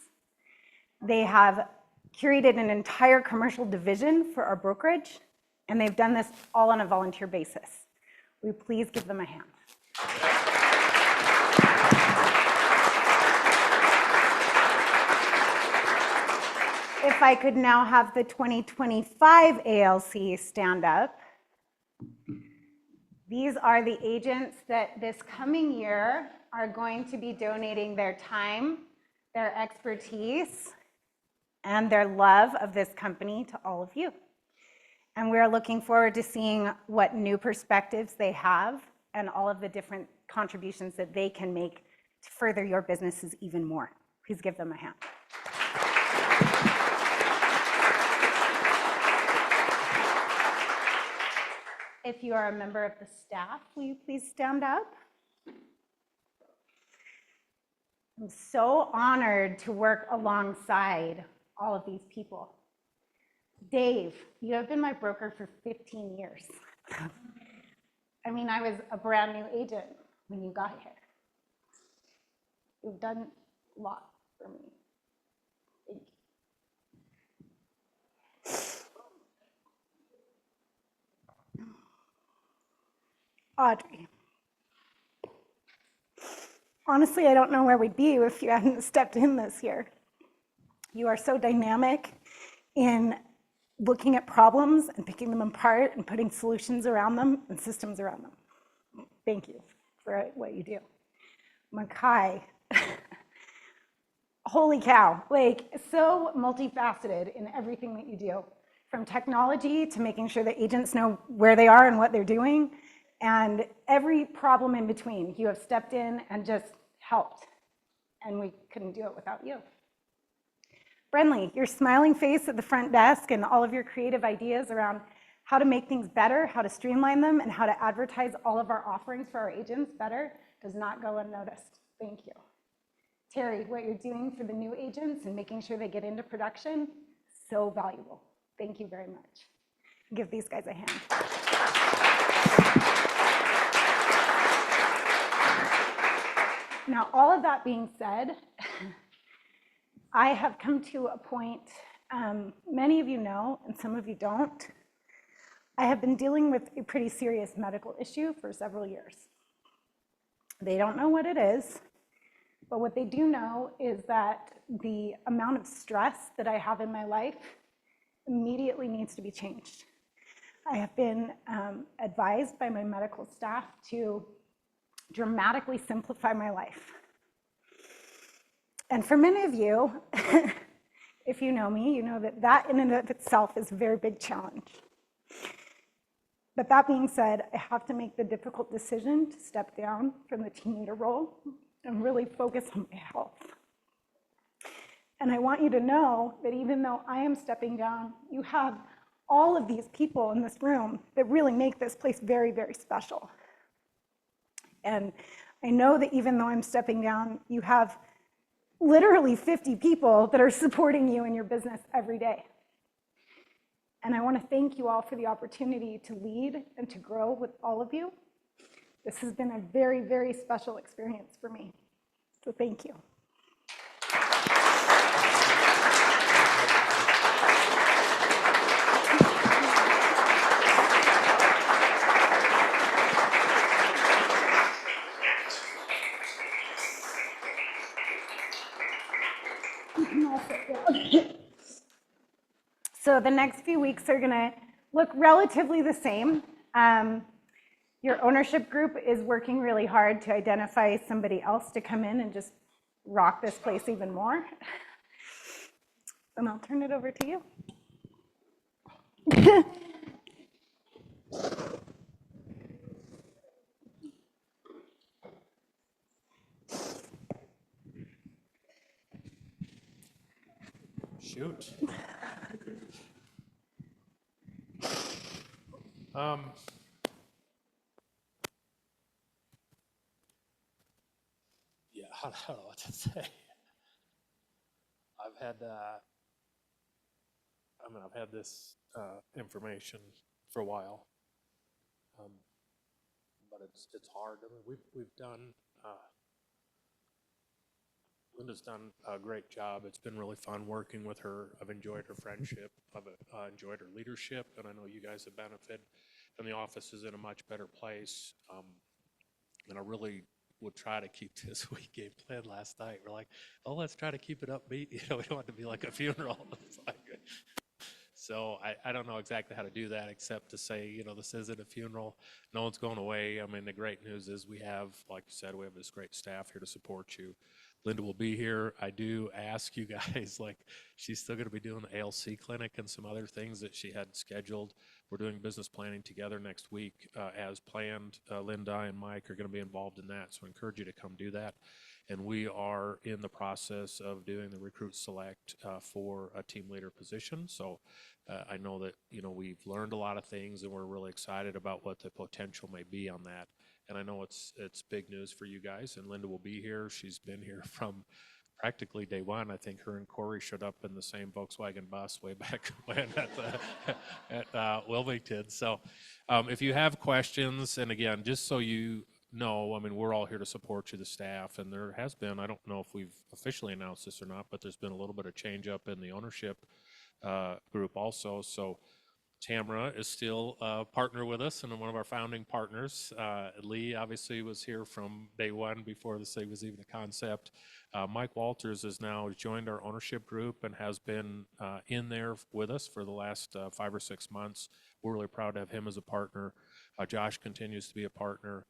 [SPEAKER 1] They have curated an entire commercial division for our brokerage, and they've done this all on a volunteer basis. Will you please give them a hand? If I could now have the 2025 ALC stand up. These are the agents that this coming year are going to be donating their time, their expertise, and their love of this company to all of you. And we're looking forward to seeing what new perspectives they have and all of the different contributions that they can make to further your businesses even more. Please give them a hand. if you are a member of the staff, will you please stand up? I'm so honored to work alongside all of these people. Dave, you have been my broker for 15 years. I mean, I was a brand new agent when you got here. You've done a lot for me. Thank you. Audrey. Honestly, I don't know where we'd be if you hadn't stepped in this year. You are so dynamic in looking at problems and picking them apart and putting solutions around them and systems around them. Thank you for what you do. Makai, holy cow, like so multifaceted in everything that you do, from technology to making sure that agents know where they are and what they're doing, and every problem in between. You have stepped in and just helped, and we couldn't do it without you. Brenly, your smiling face at the front desk and all of your creative ideas around how to make things better, how to streamline them, and how to advertise all of our offerings for our agents better does not go unnoticed. Thank you. Terry, what you're doing for the new agents and making sure they get into production, so valuable. Thank you very much. Give these guys a hand. Now, all of that being said, I have come to a point, many of you know, and some of you don't, I have been dealing with a pretty serious medical issue for several years. They don't know what it is, but what they do know is that the amount of stress that I have in my life immediately needs to be changed. I have been advised by my medical staff to dramatically simplify my life. And for many of you, if you know me, you know that that in and of itself is a very big challenge. But that being said, I have to make the difficult decision to step down from the team leader role and really focus on my health. And I want you to know that even though I am stepping down, you have all of these people in this room that really make this place very, very special. And I know that even though I'm stepping down, you have literally 50 people that are supporting you in your business every day. And I want to thank you all for the opportunity to lead and to grow with all of you. This has been a very, very special experience for me. So thank you. So the next few weeks are going to look relatively the same. Your ownership group is working really hard to identify somebody else to come in and just rock this place even more. And I'll turn it over to you.
[SPEAKER 6] Shoot. Yeah, I don't know what to say. I've had this information for a while, but it's hard. I mean, we've done. Linda's done a great job. It's been really fun working with her. I've enjoyed her friendship. I've enjoyed her leadership, and I know you guys have benefited. And the office is in a much better place. And I really would try to keep this week game plan last night. We're like, oh, let's try to keep it upbeat. You know, we don't want it to be like a funeral. It's like, so I don't know exactly how to do that except to say, you know, this isn't a funeral. No one's going away. I mean, the great news is we have, like you said, we have this great staff here to support you. Linda will be here. I do ask you guys, like, she's still going to be doing the ALC clinic and some other things that she had scheduled. We're doing business planning together next week as planned. Linda and Mike are going to be involved in that, so I encourage you to come do that. And we are in the process of doing the recruit select for a team leader position. So I know that, we've learned a lot of things and we're really excited about what the potential may be on that. And I know it's big news for you guys, and Linda will be here. She's been here from practically day one. I think her and Corey showed up in the same Volkswagen bus way back when at Wilmington. So if you have questions, and again, just so you know, I mean, we're all here to support you, the staff, and there has been, I don't know if we've officially announced this or not, but there's been a little bit of change up in the ownership group also. So Tamara is still a partner with us and one of our founding partners. Lee obviously was here from day one before the city was even a concept. Mike Walters has now joined our ownership group and has been in there with us for the last 5 or 6 months. We're really proud to have him as a partner. Josh continues to be a partner.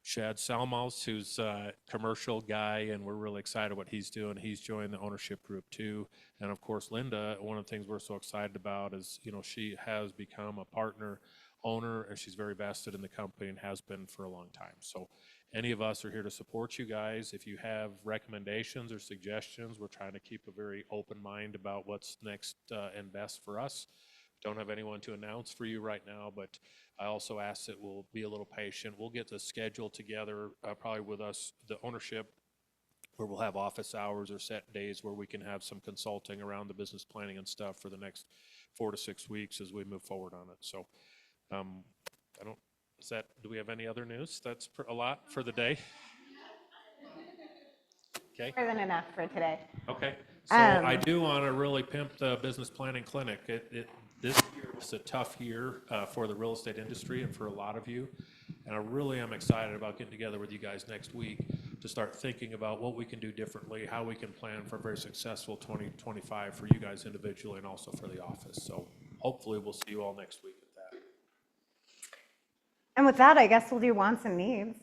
[SPEAKER 6] Shad Salmos, who's a commercial guy, and we're really excited what he's doing. He's joined the ownership group too. And of course, Linda, one of the things we're so excited about is, she has become a partner owner, and she's very vested in the company and has been for a long time. So any of us are here to support you guys. If you have recommendations or suggestions, we're trying to keep a very open mind about what's next and best for us. Don't have anyone to announce for you right now, but I also ask that we'll be a little patient. We'll get the schedule together, probably with us, the ownership, where we'll have office hours or set days where we can have some consulting around the business planning and stuff for the next 4 to 6 weeks as we move forward on it. So do we have any other news? That's a lot for the day. Okay.
[SPEAKER 1] More than enough for today.
[SPEAKER 6] Okay. So I do want to really pimp the business planning clinic. This year was a tough year for the real estate industry and for a lot of you. And I really am excited about getting together with you guys next week to start thinking about what we can do differently, how we can plan for a very successful 2025 for you guys individually and also for the office. So hopefully we'll see you all next week at that.
[SPEAKER 1] And with that, I guess we'll do wants and needs.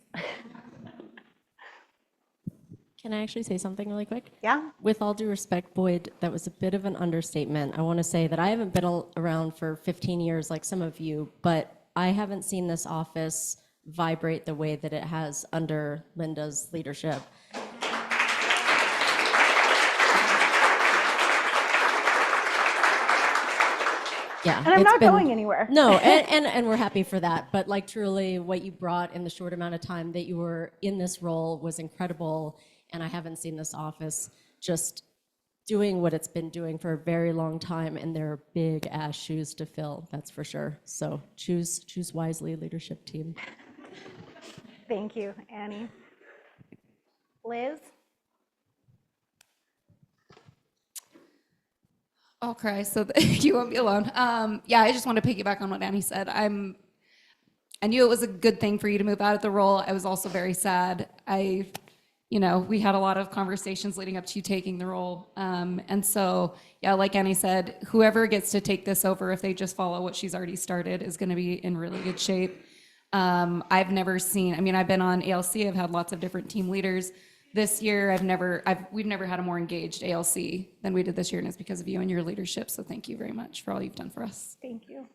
[SPEAKER 15] Can I actually say something really quick?
[SPEAKER 1] Yeah.
[SPEAKER 15] With all due respect, Boyd, that was a bit of an understatement. I want to say that I haven't been around for 15 years like some of you, but I haven't seen this office vibrate the way that it has under Linda's leadership. Yeah,
[SPEAKER 1] And I'm not going anywhere.
[SPEAKER 15] No, and we're happy for that. But like truly what you brought in the short amount of time that you were in this role was incredible. And I haven't seen this office just doing what it's been doing for a very long time. And there are big ass shoes to fill, that's for sure. So choose wisely, leadership team.
[SPEAKER 1] Thank you, Annie. Liz?
[SPEAKER 16] I'll cry so that you won't be alone. Yeah, I just want to piggyback on what Annie said. I knew it was a good thing for you to move out of the role. I was also very sad. We had a lot of conversations leading up to you taking the role. And so, yeah, like Annie said, whoever gets to take this over, if they just follow what she's already started, is going to be in really good shape. I've never seen, I've been on ALC, I've had lots of different team leaders. This year, we've never had a more engaged ALC than we did this year, and it's because of you and your leadership. So thank you very much for all you've done for us.
[SPEAKER 1] Thank you.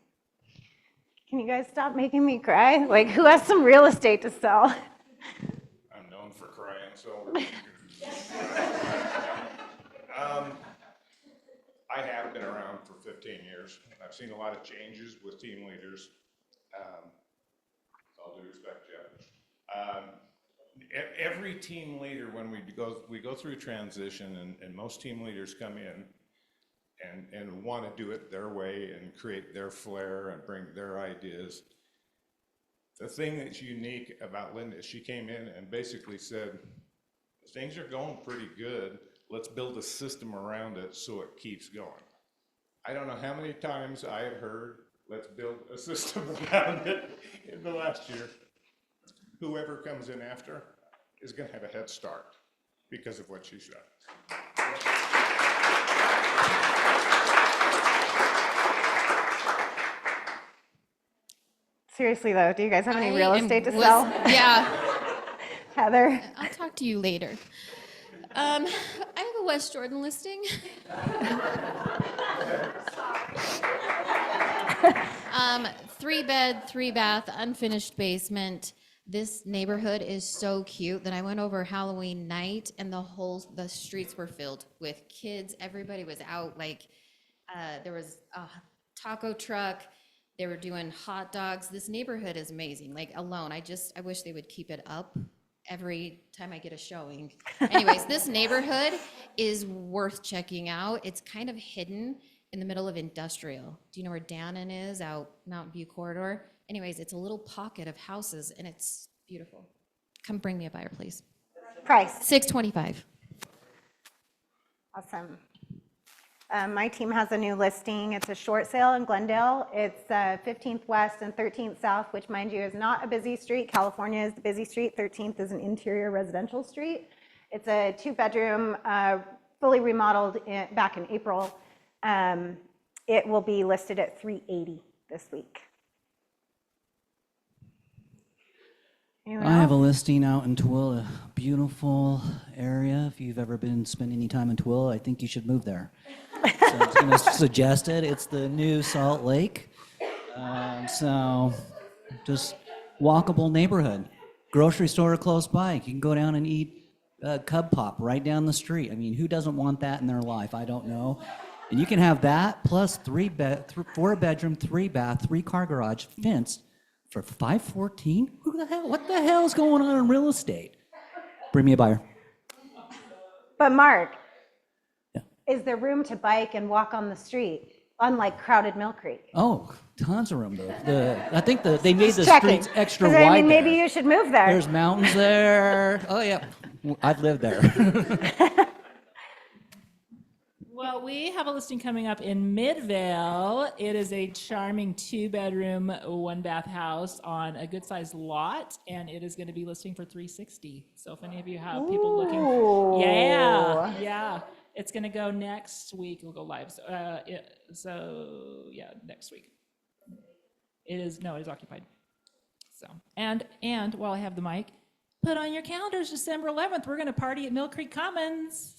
[SPEAKER 1] Can you guys stop making me cry? Like, who has some real estate to sell?
[SPEAKER 10] I'm known for crying, so. I have been around for 15 years. I've seen a lot of changes with team leaders. With all due respect, Jeff. Every team leader, when we go through transition, and most team leaders come in and want to do it their way and create their flair and bring their ideas. The thing that's unique about Linda is she came in and basically said, things are going pretty good. Let's build a system around it so it keeps going. I don't know how many times I have heard, let's build a system around it in the last year. Whoever comes in after is going to have a head start because of what she's done.
[SPEAKER 1] Seriously, though, do you guys have any real estate to sell?
[SPEAKER 17] Yeah.
[SPEAKER 1] Heather?
[SPEAKER 17] I'll talk to you later. I have a West Jordan listing. 3-bed, 3-bath, unfinished basement.
[SPEAKER 18] This neighborhood is so cute that I went over Halloween night and the streets were filled with kids. Everybody was out, like, there was a taco truck. They were doing hot dogs. This neighborhood is amazing, like alone. I wish they would keep it up every time I get a showing. Anyways, this neighborhood is worth checking out. It's kind of hidden in the middle of industrial. Do you know where Dannon is, out Mountain View corridor? Anyways, it's a little pocket of houses and it's beautiful. Come bring me a buyer, please.
[SPEAKER 1] Price.
[SPEAKER 18] $625.
[SPEAKER 1] Awesome. My team has a new listing. It's a short sale in Glendale. It's 15th West and 13th South, which, mind you, is not a busy street. California is the busy street. 13th is an interior residential street. It's a 2-bedroom, fully remodeled back in April. It will be listed at $380 this week. Anyone
[SPEAKER 19] I have a
[SPEAKER 1] else?
[SPEAKER 19] listing out in Tooele, a beautiful area. If you've ever been spending any time in Tooele, I think you should move there. So I'm just going to suggest it. It's the new Salt Lake. So just walkable neighborhood. Grocery store close by. You can go down and eat Cub Pop right down the street. I mean, who doesn't want that in their life? I don't know. And you can have that plus 4-bedroom, 3-bath, 3-car garage fenced for $514. Who the hell? What the hell is going on in real estate? Bring me a buyer.
[SPEAKER 1] But Mark, is there room to bike and walk on the street, unlike crowded Mill Creek?
[SPEAKER 19] Oh, tons of room though. I think they made the
[SPEAKER 1] Checking.
[SPEAKER 19] streets extra
[SPEAKER 1] 'Cause,
[SPEAKER 19] wide.
[SPEAKER 1] I mean, maybe
[SPEAKER 19] there.
[SPEAKER 1] you should move there.
[SPEAKER 19] There's mountains there. Oh yeah, I've lived there.
[SPEAKER 3] Well, we have a listing coming up in Midvale. It is a charming 2-bedroom, 1-bath house on a good-sized lot, and it is going to be listing for $360. So if any of you have people looking, yeah, it's going to go next week. It'll go live. So yeah, next week. It is occupied. So and while I have the mic, put on your calendars December 11th. We're going to party at Mill Creek Commons,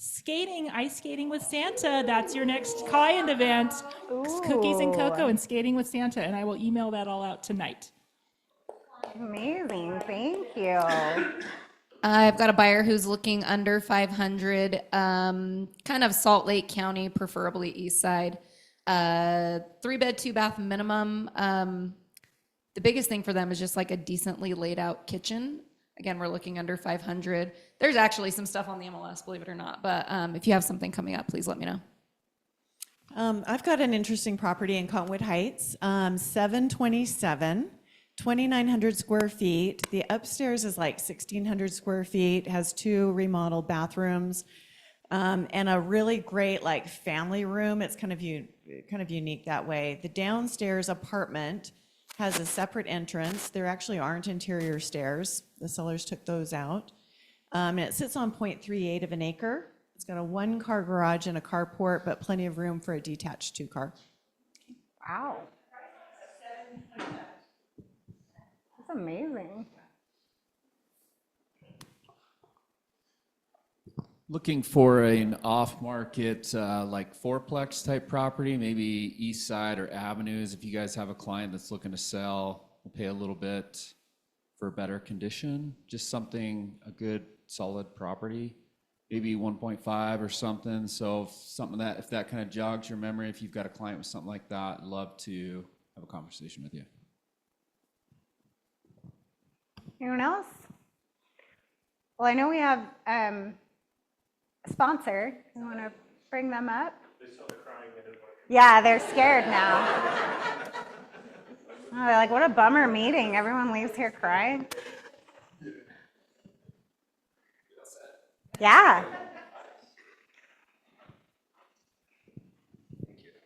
[SPEAKER 3] ice skating with Santa. That's your next client event. Cookies and cocoa and skating with Santa. And I will email that all out tonight.
[SPEAKER 1] Amazing. Thank you.
[SPEAKER 16] I've got a buyer who's looking under 500, kind of Salt Lake County, preferably east side. 3-bed, 2-bath minimum. The biggest thing for them is just like a decently laid out kitchen. Again, we're looking under 500. There's actually some stuff on the MLS, believe it or not. But if you have something coming up, please let me know.
[SPEAKER 20] I've got an interesting property in Cottonwood Heights, 727, 2,900 square feet. The upstairs is like 1,600 square feet, has 2 remodeled bathrooms, and a really great like family room. It's kind of unique that way. The downstairs apartment has a separate entrance. There actually aren't interior stairs. The sellers took those out. And it sits on 0.38 of an acre. It's got a 1-car garage and a carport, but plenty of room for a detached 2-car.
[SPEAKER 1] Wow. That's amazing.
[SPEAKER 21] Looking for an off-market, like 4-plex type property, maybe East Side or Avenues. If you guys have a client that's looking to sell, we'll pay a little bit for a better condition. Just something, a good, solid property, maybe 1.5 or something. So if that kind of jogs your memory, if you've got a client with something like that, I'd love to have a conversation with you.
[SPEAKER 1] Anyone else? Well, I know we have a sponsor. You want to bring them up? Yeah, they're scared now. Oh, they're like, what a bummer meeting. Everyone leaves here crying. Yeah.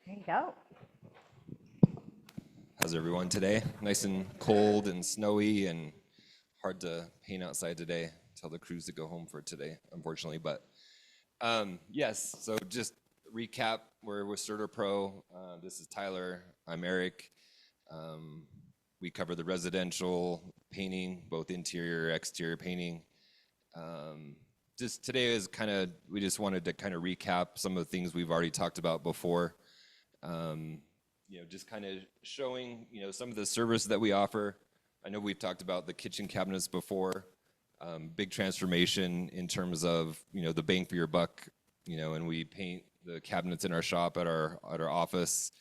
[SPEAKER 1] There you go.
[SPEAKER 22] How's everyone today? Nice and cold and snowy and hard to paint outside today. Tell the crews to go home for today, unfortunately. But yes, so just recap, we're with CertaPro. This is Tyler, I'm Eric. We cover the residential painting, both interior, exterior painting. Just today is we just wanted to kind of recap some of the things we've already talked about before. Just kind of showing, some of the service that we offer. I know we've talked about the kitchen cabinets before. Big transformation in terms of, the bang for your buck, and we paint the cabinets in our shop at our office.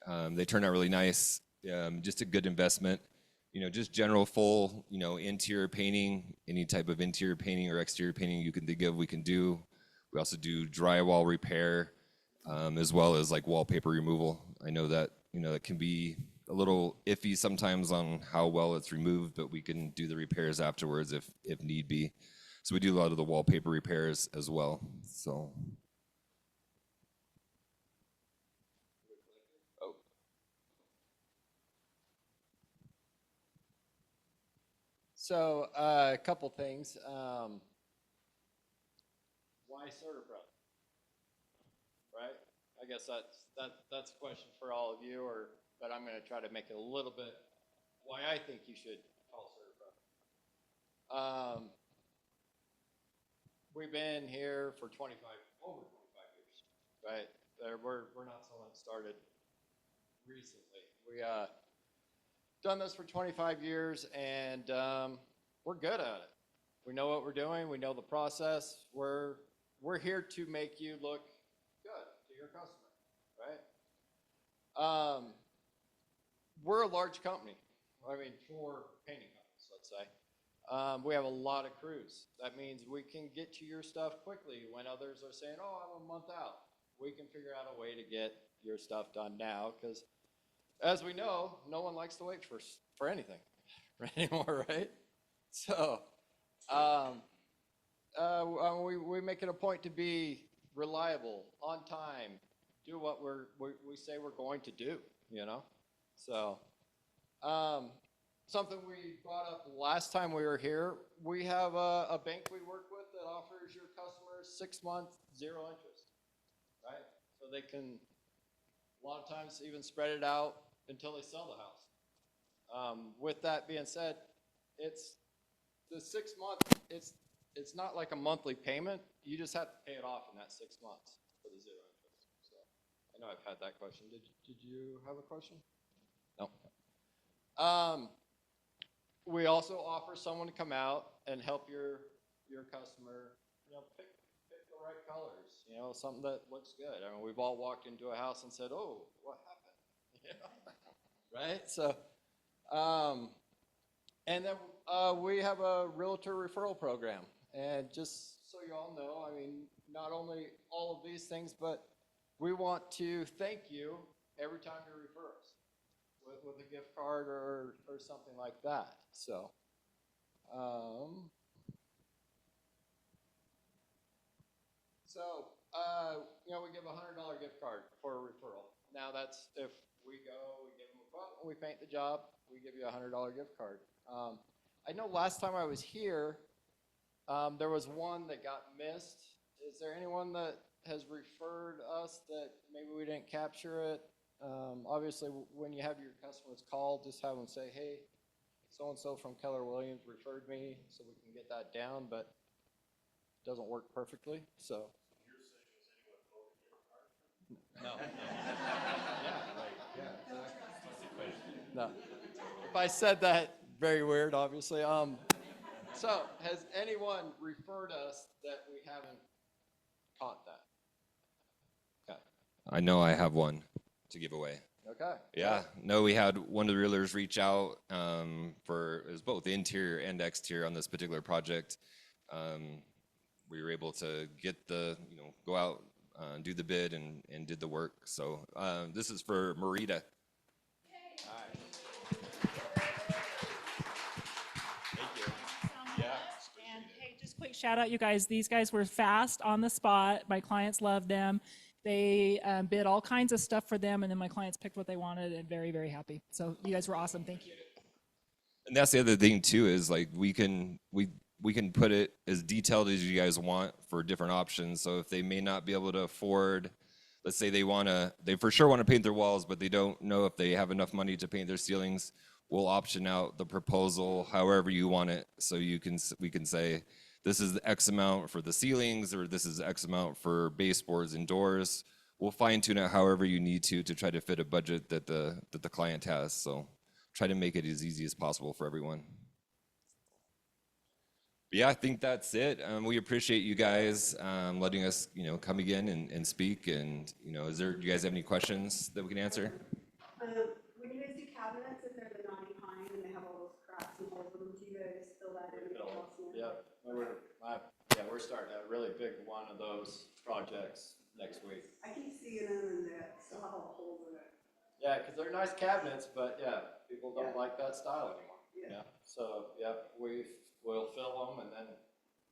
[SPEAKER 22] They turn out really nice. Just a good investment. Just general full, interior painting, any type of interior painting or exterior painting you can think of, we can do. We also do drywall repair, as well as like wallpaper removal. I know that, it can be a little iffy sometimes on how well it's removed, but we can do the repairs afterwards if need be. So we do a lot of the wallpaper repairs as well. So.
[SPEAKER 5] So a couple things. Why Certapro? Right? I guess that's a question for all of you, but I'm going to try to make it a little bit why I think you should call Certapro. We've been here for over 25 years, right? We're not someone that started recently. We done this for 25 years, and we're good at it. We know what we're doing. We know the process. We're here to make you look good to your customer, right? We're a large company. I mean, 4 painting companies, let's say. We have a lot of crews. That means we can get you your stuff quickly when others are saying, oh, I'm a month out. We can figure out a way to get your stuff done now, because as we know, no one likes to wait for anything anymore, right? So we make it a point to be reliable, on time, do what we say we're going to do, So something we brought up last time we were here, we have a bank we work with that offers your customers 6 months, 0 interest, right? So they can, a lot of times, even spread it out until they sell the house. With that being said, it's the 6 month, it's not like a monthly payment. You just have to pay it off in that 6 months for the 0 interest. So I know I've had that question. Did you have a question? No. We also offer someone to come out and help your customer, pick the right colors, something that looks good. I mean, we've all walked into a house and said, oh, what happened? Right? So, and then we have a realtor referral program. And just so you all know, I mean, not only all of these things, but we want to thank you every time you refer us with a gift card or something like that. So, we give a $100 gift card for a referral. Now that's if we go, we give them a quote, and we paint the job, we give you a $100 gift card. I know last time I was here, there was one that got missed. Is there anyone that has referred us that maybe we didn't capture it? Obviously, when you have your customers call, just have them say, hey, so-and-so from Keller Williams referred me, so we can get that down, but it doesn't work perfectly, so. No. No. If I said that, very weird, obviously. So, has anyone referred us that we haven't caught that? Okay.
[SPEAKER 22] I know I have one to give away.
[SPEAKER 5] Okay.
[SPEAKER 22] Yeah. No, we had one of the realtors reach out it was both interior and exterior on this particular project. We were able to get go out, do the bid and did the work. So this is for Marita.
[SPEAKER 3] And hey, just quick shout out, you guys. These guys were fast on the spot. My clients loved them. They bid all kinds of stuff for them, and then my clients picked what they wanted, and very, very happy. So you guys were awesome. Thank you.
[SPEAKER 22] And that's the other thing too, is like we can put it as detailed as you guys want for different options. So if they may not be able to afford, let's say they for sure want to paint their walls, but they don't know if they have enough money to paint their ceilings, we'll option out the proposal however you want it. So we can say, this is the X amount for the ceilings, or this is X amount for baseboards and doors. We'll fine tune it however you need to try to fit a budget that the client has. So try to make it as easy as possible for everyone. But yeah, I think that's it. We appreciate you guys letting us, come again and speak. And, do you guys have any questions that we can answer?
[SPEAKER 8] When you guys do cabinets, if they're the naughty pine and they have all those cracks and holes in them, do you guys fill that in?
[SPEAKER 5] We're starting a really big one of those projects next week.
[SPEAKER 8] I keep seeing them and they still have all holes in it.
[SPEAKER 5] Yeah, because they're nice cabinets, but people don't like that style anymore. Yeah. So, we'll fill them, and then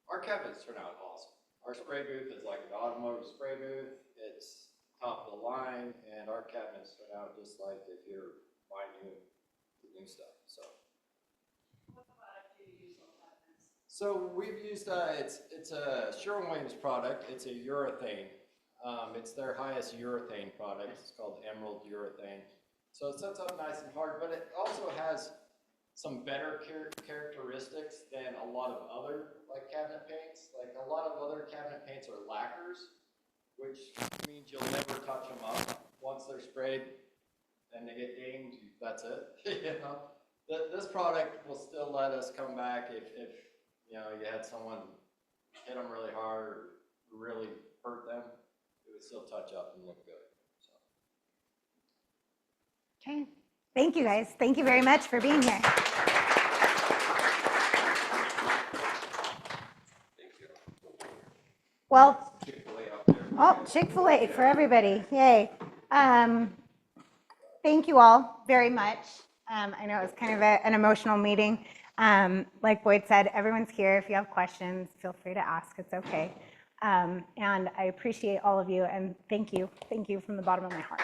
[SPEAKER 5] our cabinets turn out awesome. Our spray booth is like an automotive spray booth. It's top of the line, and our cabinets turn out just like if you're buying new stuff.
[SPEAKER 8] What product do you use on cabinets?
[SPEAKER 5] So we've used it's a Sherwin-Williams product. It's a urethane. It's their highest urethane product. It's called Emerald Urethane. So it sets up nice and hard, but it also has some better characteristics than a lot of other cabinet paints. Like a lot of other cabinet paints are lacquers, which means you'll never touch them up. Once they're sprayed and they get dinged, that's it. This product will still let us come back if you had someone hit them really hard or really hurt them. It would still touch up and look good.
[SPEAKER 1] Okay. Thank you, guys. Thank you very much for being here. Well, Chick-fil-A for everybody. Yay. Thank you all very much. I know it was kind of an emotional meeting. Like Boyd said, everyone's here. If you have questions, feel free to ask. It's okay. And I appreciate all of you, and thank you. Thank you from the bottom of my heart.